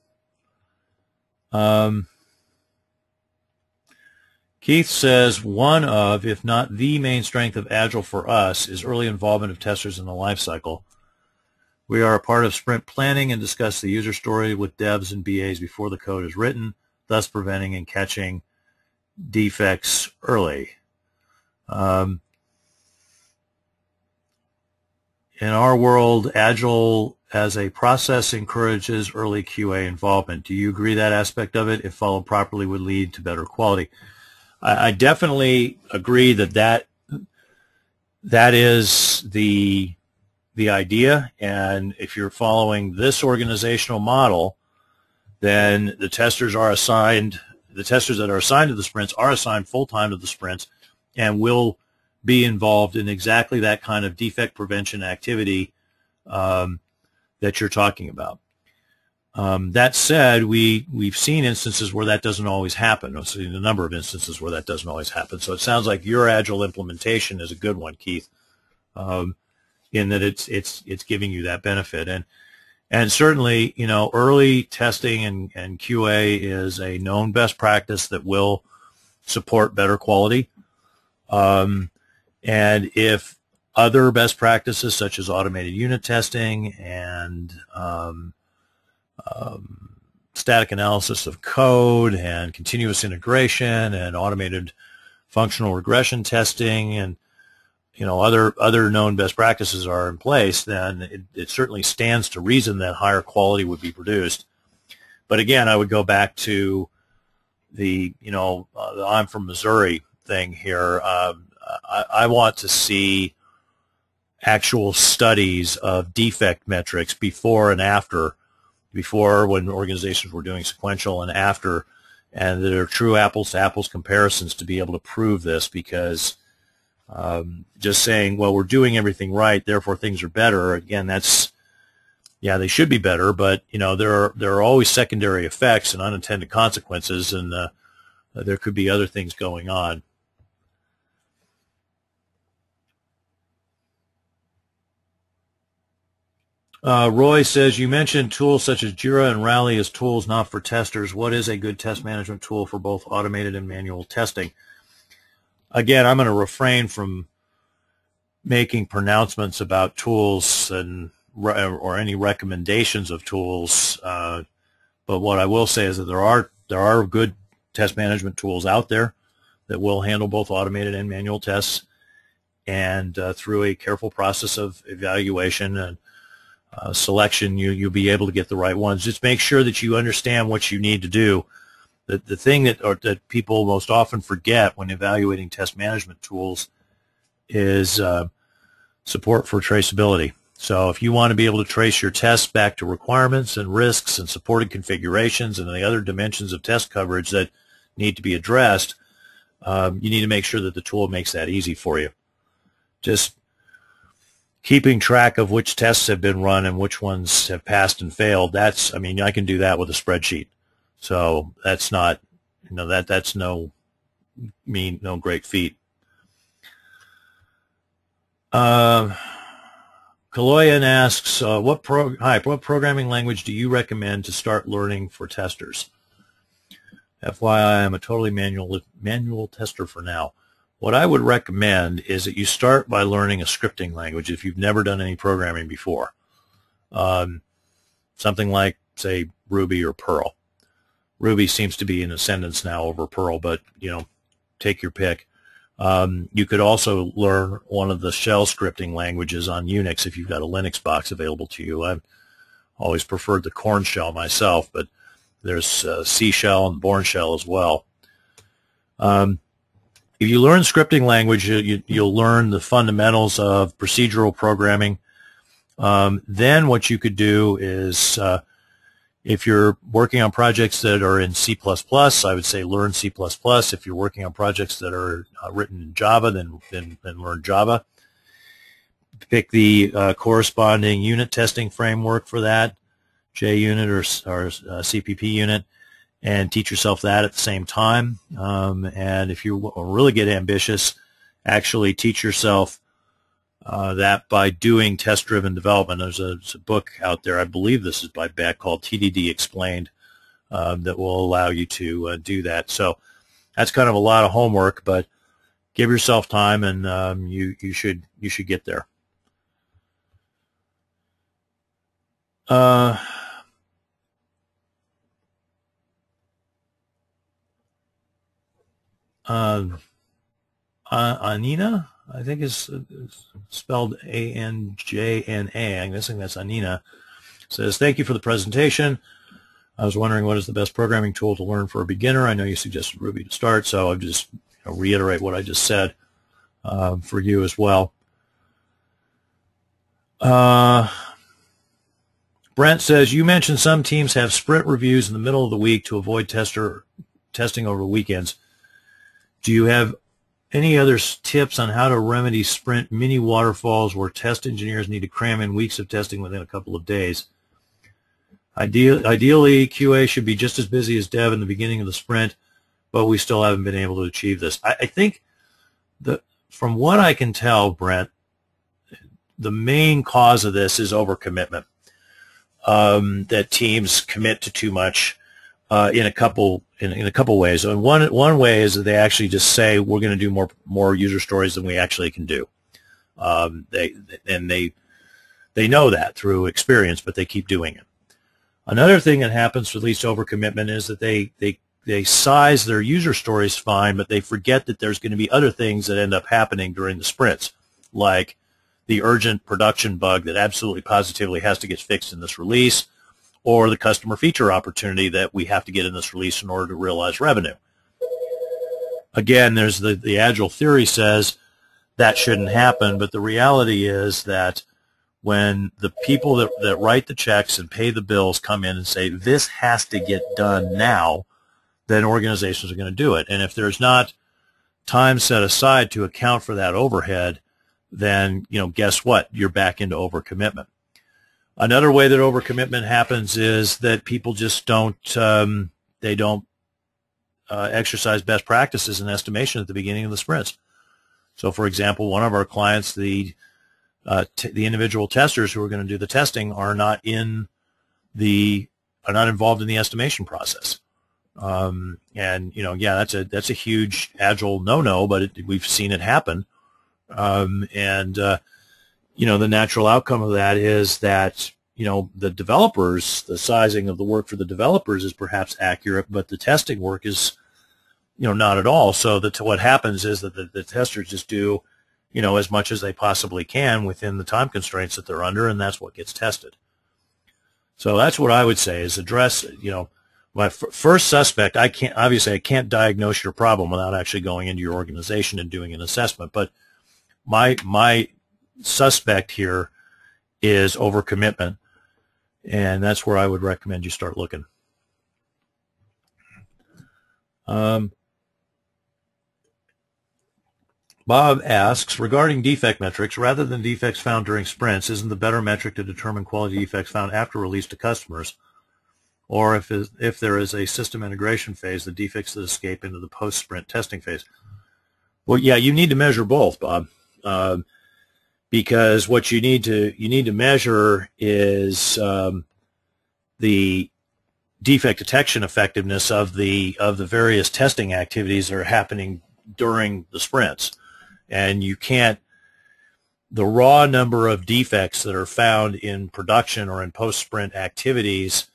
Keith says, one of, if not the main strength of Agile for us is early involvement of testers in the life cycle. We are a part of sprint planning and discuss the user story with devs and BAs before the code is written, thus preventing and catching defects early. In our world, Agile as a process encourages early QA involvement. Do you agree that aspect of it, if followed properly, would lead to better quality? I definitely agree that is the idea, and if you're following this organizational model, then the testers that are assigned to the sprints are assigned full-time to the sprints and will be involved in exactly that kind of defect prevention activity that you're talking about. That said, we've seen instances where that doesn't always happen. We've seen a number of instances where that doesn't always happen. So it sounds like your Agile implementation is a good one, Keith, in that it's giving you that benefit. And certainly, you know, early testing and QA is a known best practice that will support better quality. And if other best practices such as automated unit testing and static analysis of code and continuous integration and automated functional regression testing and, you know, other known best practices are in place, then it certainly stands to reason that higher quality would be produced. But again, I would go back to the, you know, the I'm from Missouri thing here. I want to see actual studies of defect metrics before and after, before when organizations were doing sequential and after, and there are true apples-to-apples comparisons to be able to prove this, because just saying, well, we're doing everything right, therefore things are better, again, that's, yeah, they should be better, but, you know, there are always secondary effects and unintended consequences, and there could be other things going on. Roy says, you mentioned tools such as Jira and Rally as tools not for testers. What is a good test management tool for both automated and manual testing? Again, I'm going to refrain from making pronouncements about tools and or any recommendations of tools. But what I will say is that there are good test management tools out there that will handle both automated and manual tests, and through a careful process of evaluation and selection, you'll be able to get the right ones. Just make sure that you understand what you need to do. The thing that people most often forget when evaluating test management tools is support for traceability. So if you want to be able to trace your tests back to requirements and risks and supported configurations and the other dimensions of test coverage that need to be addressed, you need to make sure that the tool makes that easy for you. Just keeping track of which tests have been run and which ones have passed and failed, that's, I mean, I can do that with a spreadsheet. So that's not, you know, that's no great feat. Kaloyan asks, what programming language do you recommend to start learning for testers? FYI, I'm a totally manual tester for now. What I would recommend is that you start by learning a scripting language if you've never done any programming before. Something like, say, Ruby or Perl. Ruby seems to be in ascendance now over Perl, but, you know, take your pick. You could also learn one of the shell scripting languages on Unix if you've got a Linux box available to you. I've always preferred the Korn shell myself, but there's C shell and Bourne shell as well. If you learn scripting language, you'll learn the fundamentals of procedural programming. Then what you could do is, if you're working on projects that are in C++, I would say learn C++. If you're working on projects that are written in Java, then learn Java. Pick the corresponding unit testing framework for that, JUnit or CPP unit, and teach yourself that at the same time. And if you really get ambitious, actually teach yourself that by doing test-driven development. There's a book out there, I believe this is by Beck, called TDD Explained, that will allow you to do that. So that's kind of a lot of homework, but give yourself time, and you should get there. Anina, I think is spelled A-N-J-N-A. I'm guessing that's Anina. Says, thank you for the presentation. I was wondering what is the best programming tool to learn for a beginner. I know you suggested Ruby to start, so I'll just reiterate what I just said for you as well. Brent says, you mentioned some teams have sprint reviews in the middle of the week to avoid testing over weekends. Do you have any other tips on how to remedy sprint mini waterfalls where test engineers need to cram in weeks of testing within a couple of days? Ideally, QA should be just as busy as dev in the beginning of the sprint, but we still haven't been able to achieve this. I think from what I can tell, Brent, the main cause of this is overcommitment. That teams commit to too much in a couple ways. And one way is that they actually just say we're going to do more user stories than we actually can do. They know that through experience, but they keep doing it. Another thing that happens with least overcommitment is that they size their user stories fine, but they forget that there's going to be other things that end up happening during the sprints, like the urgent production bug that absolutely positively has to get fixed in this release, or the customer feature opportunity that we have to get in this release in order to realize revenue. Again, there's the Agile theory says that shouldn't happen, but the reality is that when the people that write the checks and pay the bills come in and say, this has to get done now, then organizations are going to do it. And if there's not time set aside to account for that overhead, then, guess what? You're back into overcommitment. Another way that overcommitment happens is that people just don't exercise best practices in estimation at the beginning of the sprints. So, for example, one of our clients, the individual testers who are going to do the testing are not involved in the estimation process. That's a huge Agile no-no, but we've seen it happen. The natural outcome of that is that, the developers, the sizing of the work for the developers is perhaps accurate, but the testing work is, not at all. So what happens is that the testers just do, as much as they possibly can within the time constraints that they're under, and that's what gets tested. So that's what I would say is address, my first suspect, I can't diagnose your problem without actually going into your organization and doing an assessment, but my suspect here is overcommitment, and that's where I would recommend you start looking. Bob asks, regarding defect metrics, rather than defects found during sprints, isn't the better metric to determine quality defects found after release to customers? Or if there is a system integration phase, the defects that escape into the post-sprint testing phase? Well, yeah, you need to measure both, Bob. Because what you need to measure is the defect detection effectiveness of the various testing activities that are happening during the sprints, and you can't. The raw number of defects that are found in production or in post-sprint activities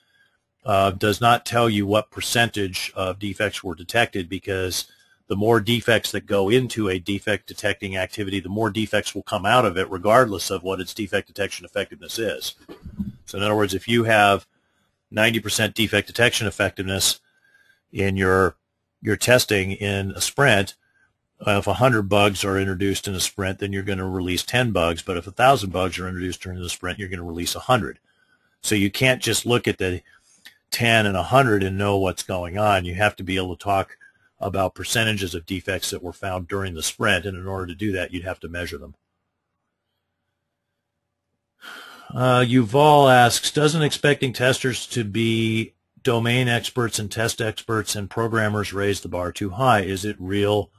does not tell you what percentage of defects were detected, because the more defects that go into a defect detecting activity, the more defects will come out of it, regardless of what its defect detection effectiveness is. So in other words, if you have 90% defect detection effectiveness in your testing in a sprint, if 100 bugs are introduced in a sprint, then you're going to release 10 bugs. But if 1,000 bugs are introduced during the sprint, you're going to release 100. So you can't just look at the 10 and 100 and know what's going on. You have to be able to talk about percentages of defects that were found during the sprint, and in order to do that, you'd have to measure them. Yuval asks, doesn't expecting testers to be domain experts and test experts and programmers raise the bar too high? Is it realistic?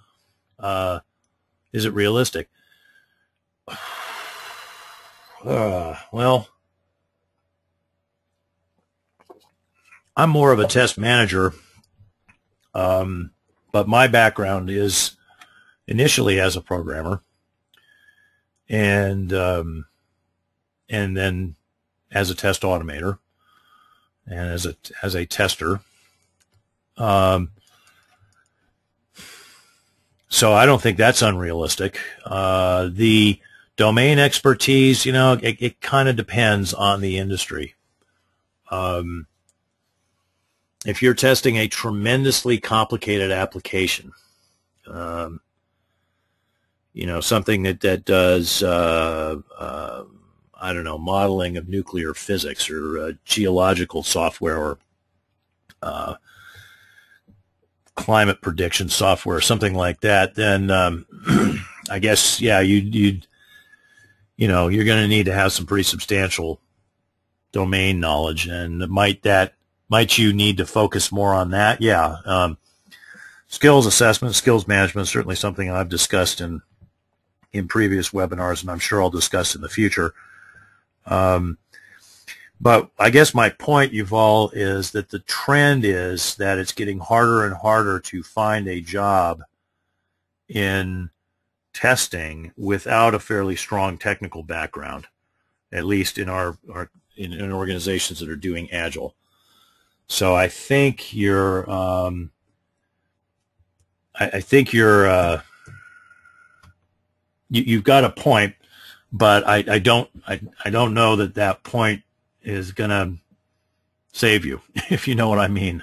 Well, I'm more of a test manager, but my background is initially as a programmer, and then as a test automator and as a tester. So I don't think that's unrealistic. The domain expertise, it kind of depends on the industry. If you're testing a tremendously complicated application, something that does, I don't know, modeling of nuclear physics or geological software or climate prediction software, something like that, then I guess, yeah, you're going to need to have some pretty substantial domain knowledge, and might you need to focus more on that? Yeah. Skills assessment, skills management is certainly something I've discussed in previous webinars, and I'm sure I'll discuss in the future. But I guess my point, Yuval, is that the trend is that it's getting harder and harder to find a job in testing without a fairly strong technical background, at least in in organizations that are doing Agile. So I think you've got a point, but I don't know that point is going to save you, if you know what I mean.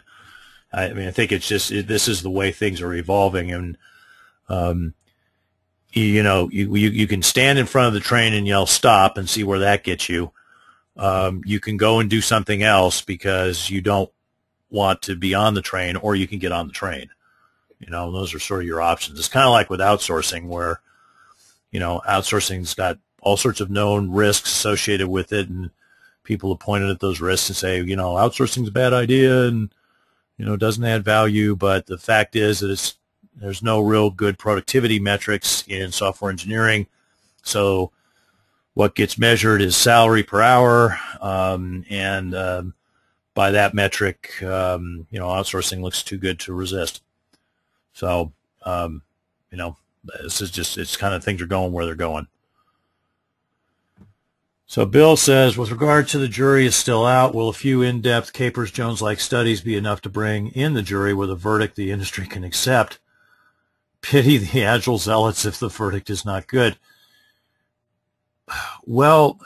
I think it's just, this is the way things are evolving, and you can stand in front of the train and yell stop and see where that gets you. You can go and do something else because you don't want to be on the train, or you can get on the train. Those are sort of your options. It's kind of like with outsourcing, where outsourcing's got all sorts of known risks associated with it, and people have pointed at those risks and say, outsourcing's a bad idea and, doesn't add value. But the fact is that there's no real good productivity metrics in software engineering. So what gets measured is salary per hour. And by that metric, outsourcing looks too good to resist. So, this is just, it's kind of, things are going where they're going. So Bill says, with regard to the jury is still out, will a few in-depth Capers-Jones-like studies be enough to bring in the jury with a verdict the industry can accept? Pity the Agile zealots if the verdict is not good. Well,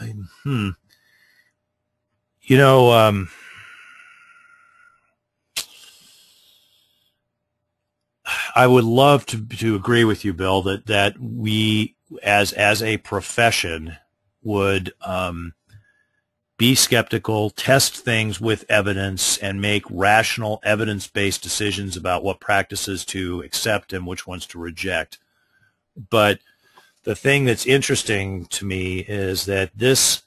I would love to agree with you, Bill, that we, as a profession, would be skeptical, test things with evidence, and make rational, evidence-based decisions about what practices to accept and which ones to reject. But the thing that's interesting to me is that this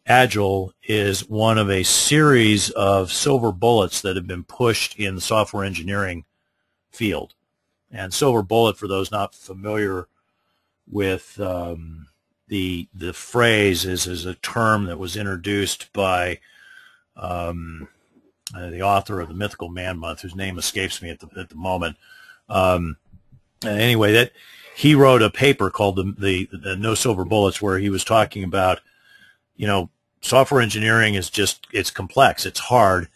Agile is one of a series of silver bullets that have been pushed in the software engineering field. And silver bullet, for those not familiar with the phrase, is a term that was introduced by the author of the Mythical Man Month, whose name escapes me at the moment. Anyway, that he wrote a paper called the No Silver Bullets, where he was talking about, software engineering is it's complex, it's hard,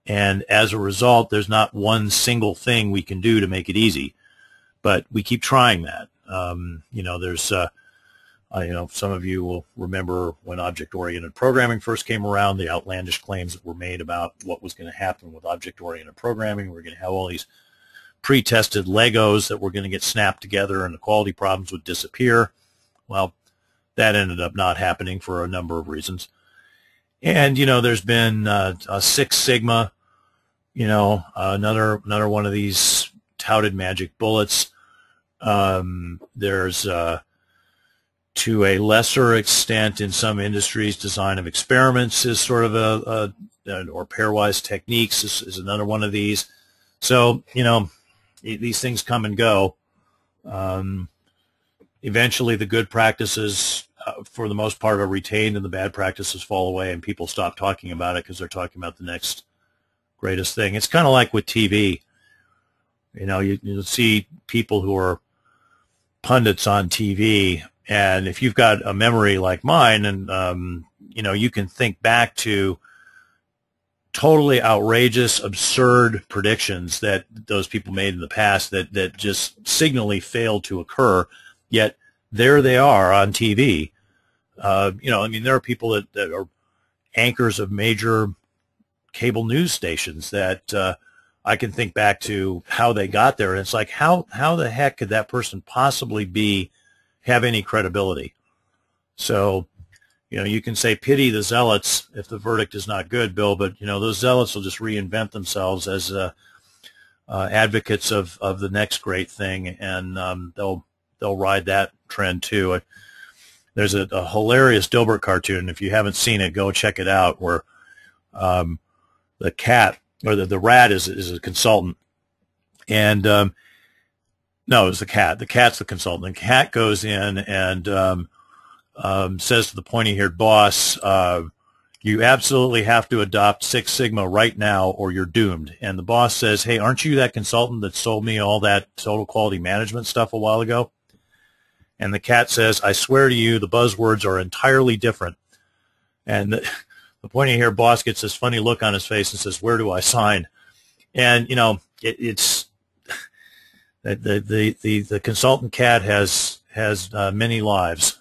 and as a result, there's not one single thing we can do to make it easy, but we keep trying that. There's some of you will remember when object-oriented programming first came around, the outlandish claims that were made about what was going to happen with object-oriented programming. We're going to have all these pre-tested Legos that were going to get snapped together and the quality problems would disappear. Well, that ended up not happening for a number of reasons. And, there's been a Six Sigma, another one of these touted magic bullets. There's to a lesser extent in some industries, design of experiments is sort of or pairwise techniques is another one of these. So, these things come and go. Eventually the good practices for the most part, are retained and the bad practices fall away and people stop talking about it because they're talking about the next greatest thing. It's kind of like with TV. You know, you'll see people who are pundits on TV, and if you've got a memory like mine, and you know, you can think back to totally outrageous, absurd predictions that those people made in the past that just signally failed to occur, yet there they are on TV. You know, I mean, there are people that are anchors of major cable news stations that I can think back to how they got there, and it's like, how the heck could that person possibly have any credibility? So, you know, you can say pity the zealots if the verdict is not good, Bill, but you know, those zealots will just reinvent themselves as advocates of the next great thing, and they'll ride that trend too. There's a hilarious Dilbert cartoon. If you haven't seen it, go check it out, where the cat, or the rat is a consultant, and no, it was the cat. The cat's the consultant. The cat goes in and says to the pointy-haired boss, you absolutely have to adopt Six Sigma right now or you're doomed. And the boss says, hey, aren't you that consultant that sold me all that total quality management stuff a while ago? And the cat says, I swear to you, the buzzwords are entirely different. And the pointy-haired boss gets this funny look on his face and says, where do I sign? And, you know, it's the consultant cat has many lives.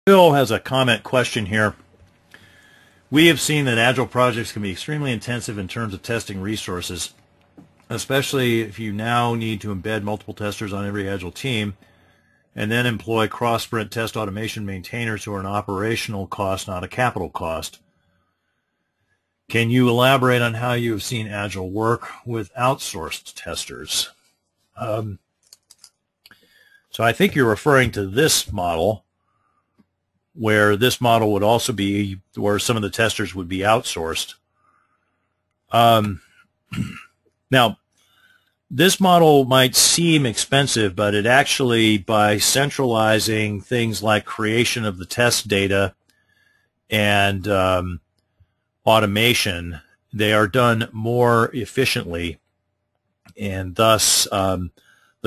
Bill has a comment question here. We have seen that Agile projects can be extremely intensive in terms of testing resources, especially if you now need to embed multiple testers on every Agile team and then employ cross-sprint test automation maintainers who are an operational cost, not a capital cost. Can you elaborate on how you have seen Agile work with outsourced testers? So I think you're referring to this model, where this model would also be where some of the testers would be outsourced. Now, this model might seem expensive, but it actually, by centralizing things like creation of the test data and automation, they are done more efficiently, and thus the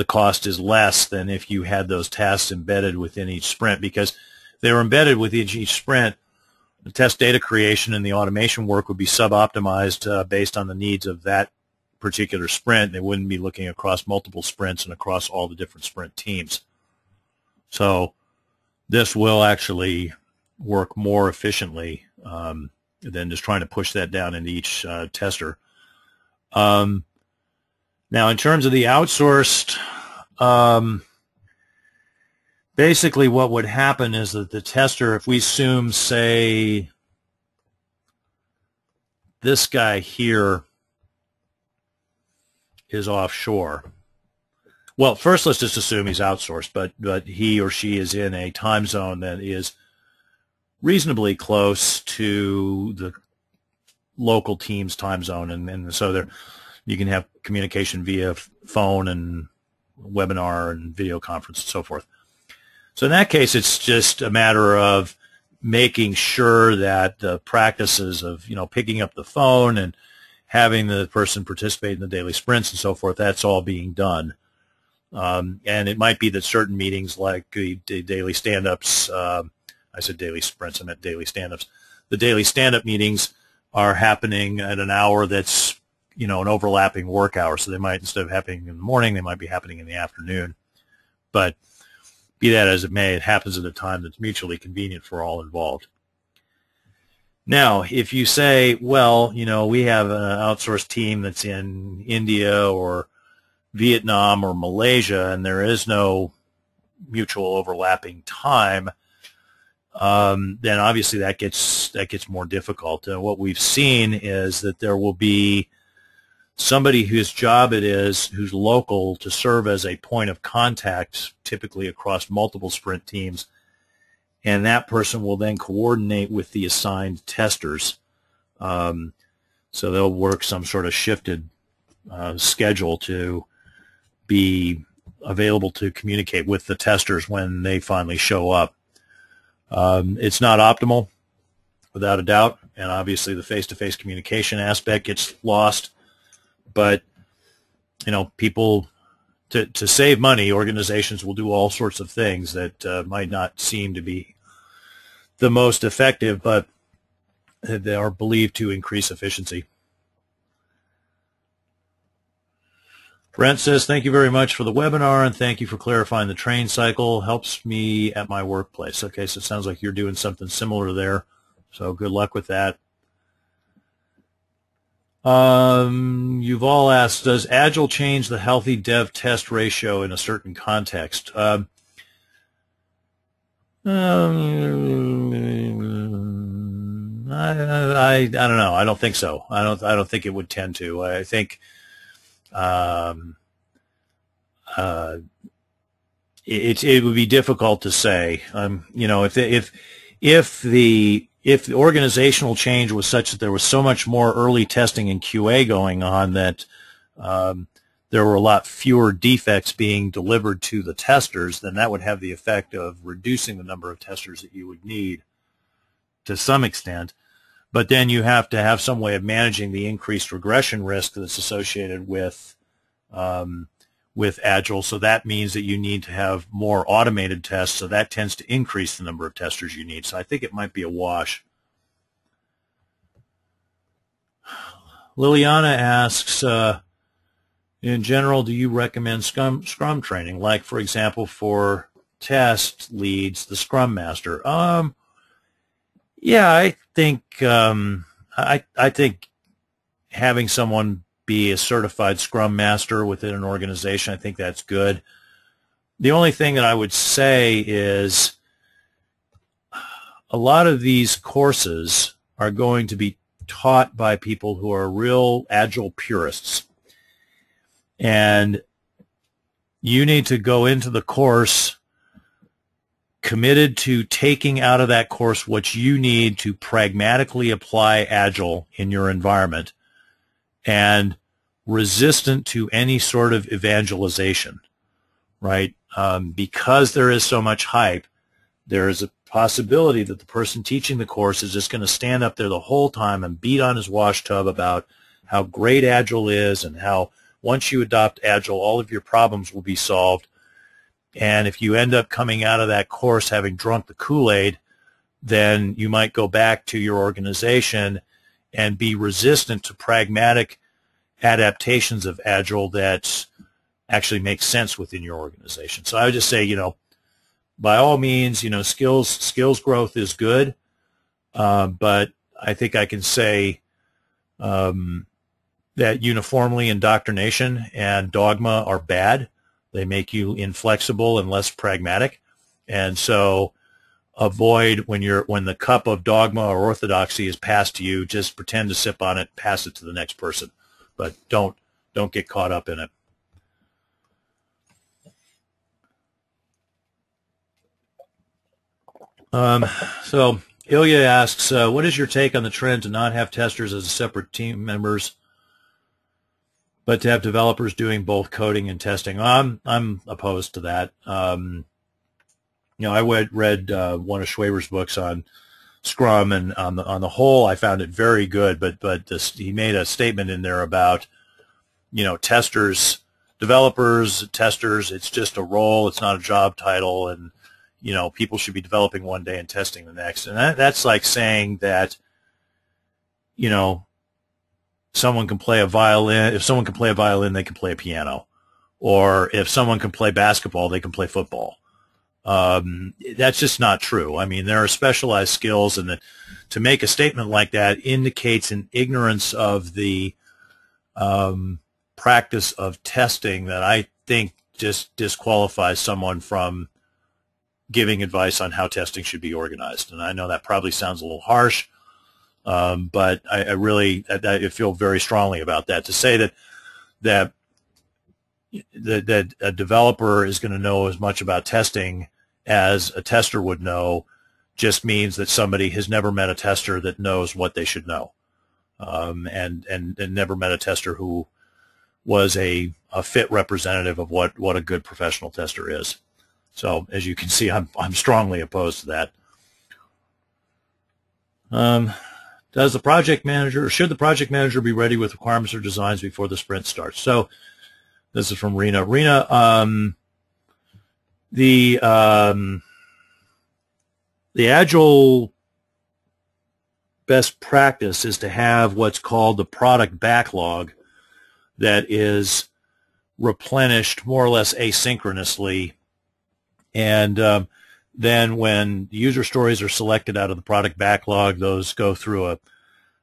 cost is less than if you had those tasks embedded within each sprint, because they were embedded within each sprint. The test data creation and the automation work would be sub-optimized based on the needs of that particular sprint. They wouldn't be looking across multiple sprints and across all the different sprint teams. So this will actually work more efficiently than just trying to push that down into each tester. Now, in terms of the outsourced, basically what would happen is that the tester, if we assume, say, this guy here is offshore. Well, first let's just assume he's outsourced, but he or she is in a time zone that is reasonably close to the local team's time zone, and so there you can have communication via phone and webinar and video conference and so forth. So in that case, it's just a matter of making sure that the practices of, you know, picking up the phone and having the person participate in the daily sprints and so forth, that's all being done. And it might be that certain meetings like the daily stand-ups, I said daily sprints, I meant daily stand-ups. The daily stand-up meetings are happening at an hour that's, you know, an overlapping work hour. So they might, instead of happening in the morning, they might be happening in the afternoon. But be that as it may, it happens at a time that's mutually convenient for all involved. Now, if you say, well, you know, we have an outsourced team that's in India or Vietnam or Malaysia, and there is no mutual overlapping time, then obviously that gets more difficult. What we've seen is that there will be somebody whose job it is, who's local, to serve as a point of contact, typically across multiple sprint teams, and that person will then coordinate with the assigned testers. So they'll work some sort of shifted schedule to be available to communicate with the testers when they finally show up. It's not optimal, without a doubt, and obviously the face-to-face communication aspect gets lost. But people, to save money, organizations will do all sorts of things that might not seem to be the most effective, but they are believed to increase efficiency. Brent says, thank you very much for the webinar, and thank you for clarifying the train cycle. Helps me at my workplace. Okay, so it sounds like you're doing something similar there. So good luck with that. You've all asked, does Agile change the healthy dev test ratio in a certain context? I don't know. I don't think so. I don't think it would tend to. I think it would be difficult to say. If the organizational change was such that there was so much more early testing and QA going on that there were a lot fewer defects being delivered to the testers, then that would have the effect of reducing the number of testers that you would need to some extent. But then you have to have some way of managing the increased regression risk that's associated with Agile. So that means that you need to have more automated tests. So that tends to increase the number of testers you need. So I think it might be a wash. Liliana asks, in general, do you recommend Scrum training? Like, for example, for test leads, the Scrum Master. Yeah, I think I think having someone be a certified Scrum Master within an organization, I think that's good. The only thing that I would say is a lot of these courses are going to be taught by people who are real Agile purists. And you need to go into the course committed to taking out of that course what you need to pragmatically apply Agile in your environment, and resistant to any sort of evangelization, right? Because there is so much hype, there is a possibility that the person teaching the course is just going to stand up there the whole time and beat on his washtub about how great Agile is and how once you adopt Agile, all of your problems will be solved. And if you end up coming out of that course having drunk the Kool-Aid, then you might go back to your organization and be resistant to pragmatic adaptations of Agile that actually make sense within your organization. So I would just say, by all means, skills growth is good, but I think I can say that uniformly indoctrination and dogma are bad. They make you inflexible and less pragmatic. And so avoid when the cup of dogma or orthodoxy is passed to you, just pretend to sip on it, pass it to the next person. But don't get caught up in it. So Ilya asks, what is your take on the trend to not have testers as separate team members, but to have developers doing both coding and testing? I'm opposed to that. I read one of Schwaber's books on Scrum, and on the whole, I found it very good. But he made a statement in there about, testers, developers, testers. It's just a role. It's not a job title, and people should be developing one day and testing the next. And that's like saying that, someone can play a violin. If someone can play a violin, they can play a piano. Or if someone can play basketball, they can play football. That's just not true. I mean, there are specialized skills, and to make a statement like that indicates an ignorance of the practice of testing that I think just disqualifies someone from giving advice on how testing should be organized. And I know that probably sounds a little harsh, but I really feel very strongly about that. To say that a developer is going to know as much about testing as a tester would know just means that somebody has never met a tester that knows what they should know, and never met a tester who was a fit representative of what a good professional tester is. So as you can see, I'm strongly opposed to that. Should the project manager be ready with requirements or designs before the sprint starts? So this is from Rena. Rena, the Agile best practice is to have what's called the product backlog that is replenished more or less asynchronously. And then when the user stories are selected out of the product backlog, those go through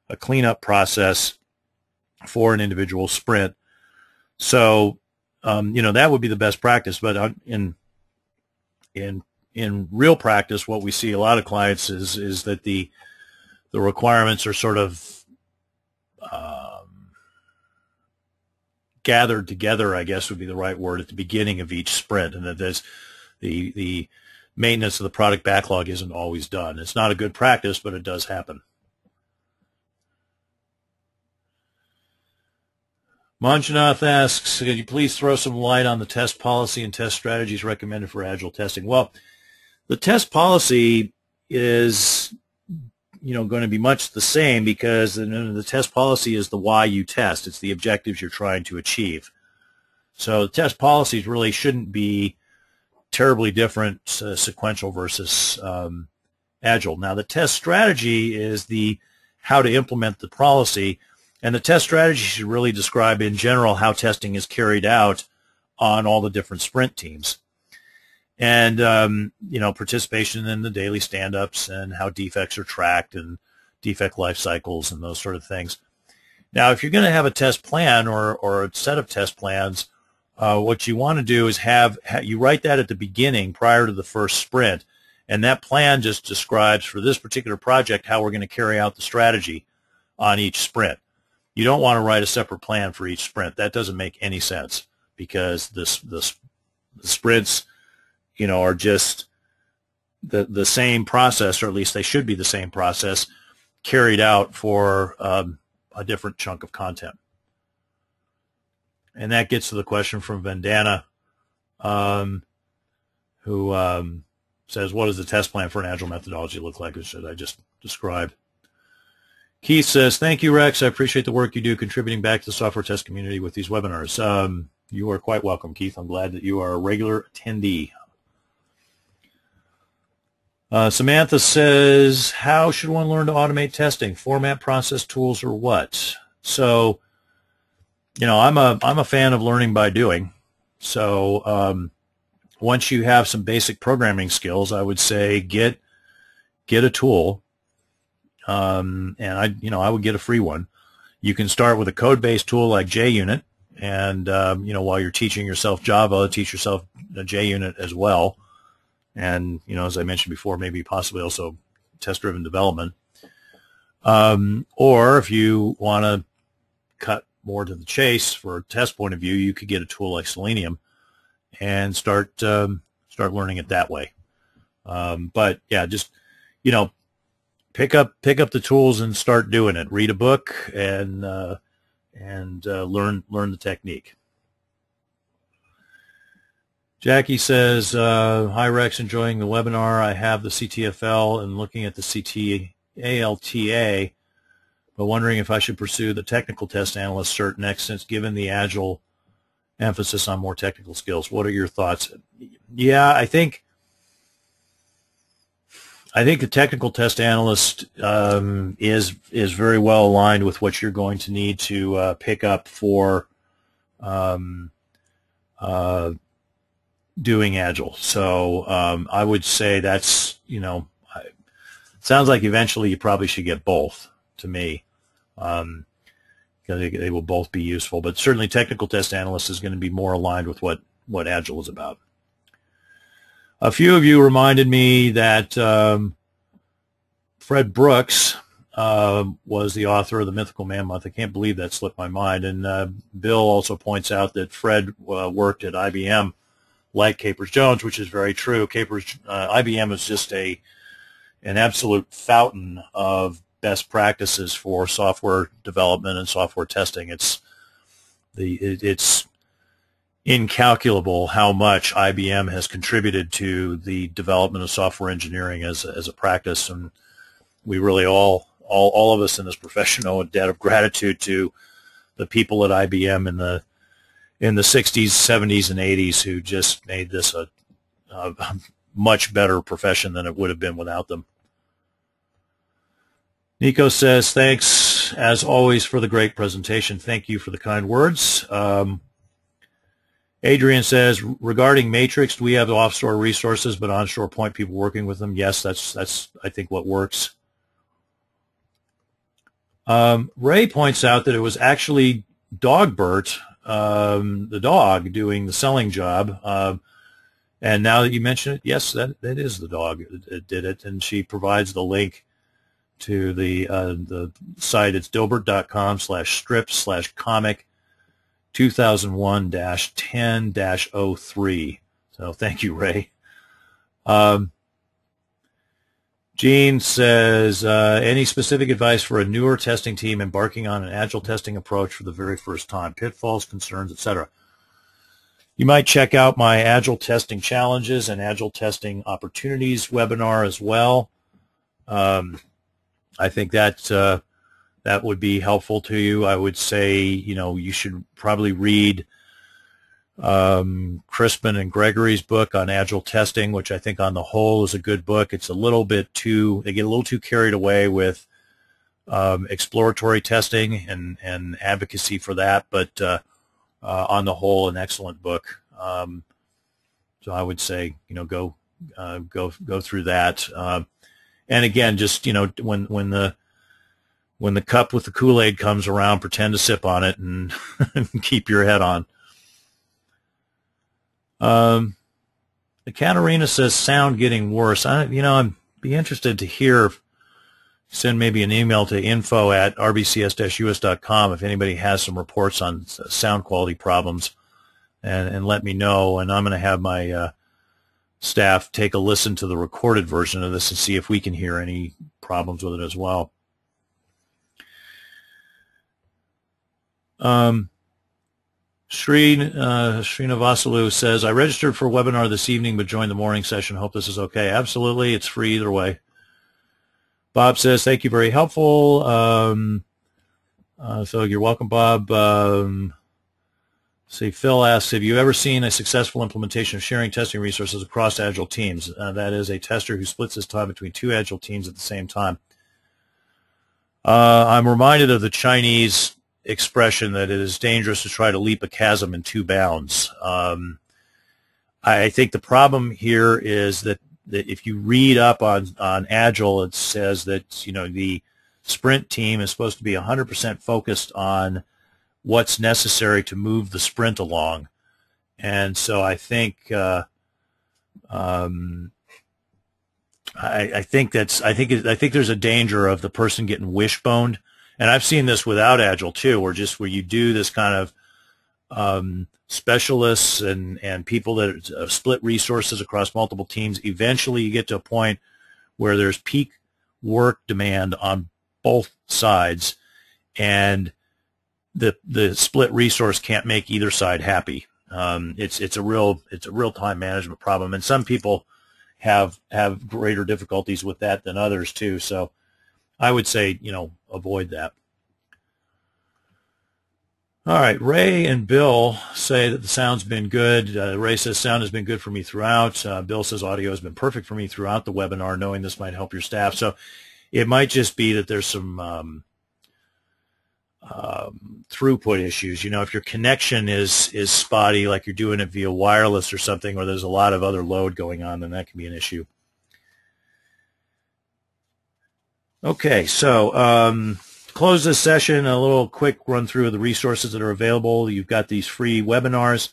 a cleanup process for an individual sprint. So, that would be the best practice. But in real practice, what we see a lot of clients is that the requirements are sort of gathered together, I guess would be the right word, at the beginning of each sprint, and that there's the maintenance of the product backlog isn't always done. It's not a good practice, but it does happen. Manjunath asks, could you please throw some light on the test policy and test strategies recommended for Agile testing? Well, the test policy is going to be much the same, because the test policy is the why you test. It's the objectives you're trying to achieve. So the test policies really shouldn't be terribly different, sequential versus Agile. Now, the test strategy is the how to implement the policy, and the test strategy should really describe in general how testing is carried out on all the different sprint teams. And, participation in the daily stand-ups and how defects are tracked and defect life cycles and those sort of things. Now, if you're going to have a test plan or a set of test plans, what you want to do is you write that at the beginning prior to the first sprint, and that plan just describes for this particular project how we're going to carry out the strategy on each sprint. You don't want to write a separate plan for each sprint. That doesn't make any sense, because the sprints are just the same process, or at least they should be the same process, carried out for a different chunk of content. And that gets to the question from Vandana, who says, what does the test plan for an Agile methodology look like, which I just described. Keith says, thank you, Rex. I appreciate the work you do contributing back to the software test community with these webinars. You are quite welcome, Keith. I'm glad that you are a regular attendee. Samantha says, how should one learn to automate testing? Format, process, tools, or what? So, I'm a fan of learning by doing. So once you have some basic programming skills, I would say get a tool, and I would get a free one. You can start with a code-based tool like JUnit, and while you're teaching yourself Java, teach yourself a JUnit as well. And, as I mentioned before, maybe possibly also test-driven development. Or if you want to cut more to the chase for a test point of view, you could get a tool like Selenium and start learning it that way. But yeah, just, pick up the tools and start doing it. Read a book and learn the technique. Jackie says, hi, Rex, enjoying the webinar. I have the CTFL and looking at the CTALTA, but wondering if I should pursue the technical test analyst cert next, since given the Agile emphasis on more technical skills. What are your thoughts? Yeah, I think the technical test analyst is very well aligned with what you're going to need to pick up for doing Agile. So I would say that's, it sounds like eventually you probably should get both, to me, because they will both be useful. But certainly technical test analyst is going to be more aligned with what Agile is about. A few of you reminded me that Fred Brooks was the author of The Mythical Mammoth. I can't believe that slipped my mind. And Bill also points out that Fred worked at IBM like Capers-Jones, which is very true. IBM is just an absolute fountain of best practices for software development and software testing. It's It's incalculable how much IBM has contributed to the development of software engineering as a practice, and we really all of us in this profession owe a debt of gratitude to the people at IBM in the 60s, 70s, and 80s who just made this a much better profession than it would have been without them. Nico says, thanks as always for the great presentation. Thank you for the kind words. Adrian says, regarding Matrix, do we have offshore resources but onshore point people working with them? Yes, that's I think what works. Ray points out that it was actually Dogbert, the dog, doing the selling job. And now that you mention it, yes, that is the dog that did it. And she provides the link to the site. It's dilbert.com/script/comic 2001-10-03. So thank you, Ray. Gene says, any specific advice for a newer testing team embarking on an agile testing approach for the very first time? Pitfalls, concerns, etc. You might check out my Agile Testing Challenges and Agile Testing Opportunities webinar as well. I think that would be helpful to you. I would say, you should probably read Crispin and Gregory's book on Agile testing, which I think on the whole is a good book. It's a little bit they get a little too carried away with exploratory testing and advocacy for that, but on the whole, an excellent book. So I would say, go through that. And again, just, when the cup with the Kool-Aid comes around, pretend to sip on it and keep your head on. The Katarina says sound getting worse. I'd be interested to hear. Send maybe an email to info@rbcs-us.com if anybody has some reports on sound quality problems, and let me know. And I'm going to have my staff take a listen to the recorded version of this and see if we can hear any problems with it as well. Srinavasalu says, I registered for a webinar this evening but joined the morning session. Hope this is okay. Absolutely. It's free either way. Bob says, thank you, very helpful. So you're welcome, Bob. Phil asks, have you ever seen a successful implementation of sharing testing resources across Agile teams? That is a tester who splits his time between two Agile teams at the same time. I'm reminded of the Chinese expression that it is dangerous to try to leap a chasm in two bounds. I think the problem here is that if you read up on Agile, it says that the sprint team is supposed to be 100% focused on what's necessary to move the sprint along, and so I think I think there's a danger of the person getting wishboned. And I've seen this without Agile too, where you do this kind of specialists and people that split resources across multiple teams. Eventually, you get to a point where there's peak work demand on both sides, and the split resource can't make either side happy. It's a real time management problem, and some people have greater difficulties with that than others too. So I would say, avoid that. All right, Ray and Bill say that the sound's been good. Ray says sound has been good for me throughout. Bill says audio has been perfect for me throughout the webinar, knowing this might help your staff. So it might just be that there's some throughput issues. If your connection is spotty, like you're doing it via wireless or something, or there's a lot of other load going on, then that can be an issue. Okay, so to close this session, a little quick run through of the resources that are available. You've got these free webinars.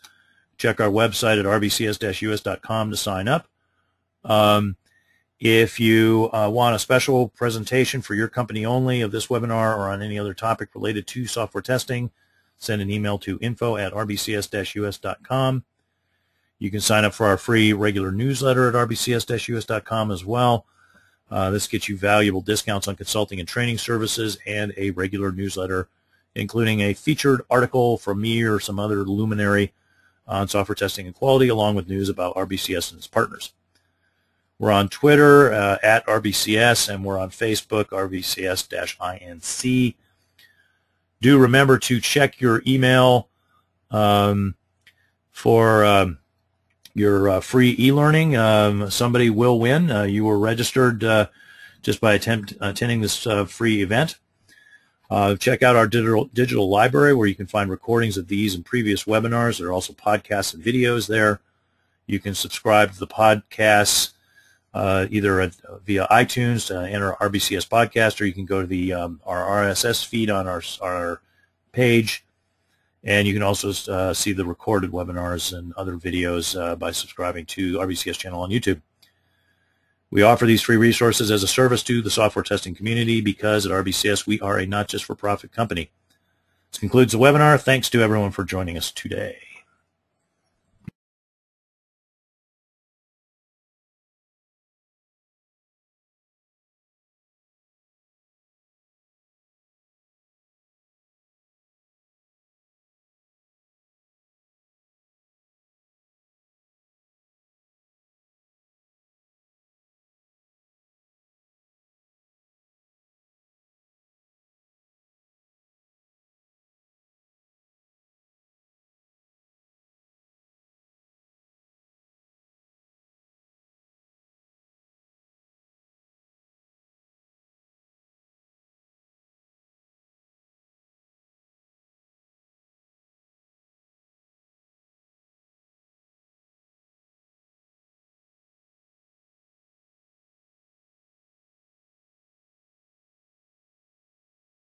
Check our website at rbcs-us.com to sign up. If you want a special presentation for your company only of this webinar or on any other topic related to software testing, send an email to info@rbcs-us.com. You can sign up for our free regular newsletter at rbcs-us.com as well. This gets you valuable discounts on consulting and training services and a regular newsletter including a featured article from me or some other luminary on software testing and quality, along with news about RBCS and its partners. We're on Twitter at RBCS, and we're on Facebook, RBCS-INC. Do remember to check your email for your free e-learning. Somebody will win. You were registered just by attending this free event. Check out our digital library where you can find recordings of these and previous webinars. There are also podcasts and videos there. You can subscribe to the podcasts either via iTunes to enter RBCS podcast, or you can go to the our RSS feed on our page, and you can also see the recorded webinars and other videos by subscribing to the RBCS channel on YouTube. We offer these free resources as a service to the software testing community because at RBCS we are a not-just-for-profit company. This concludes the webinar. Thanks to everyone for joining us today.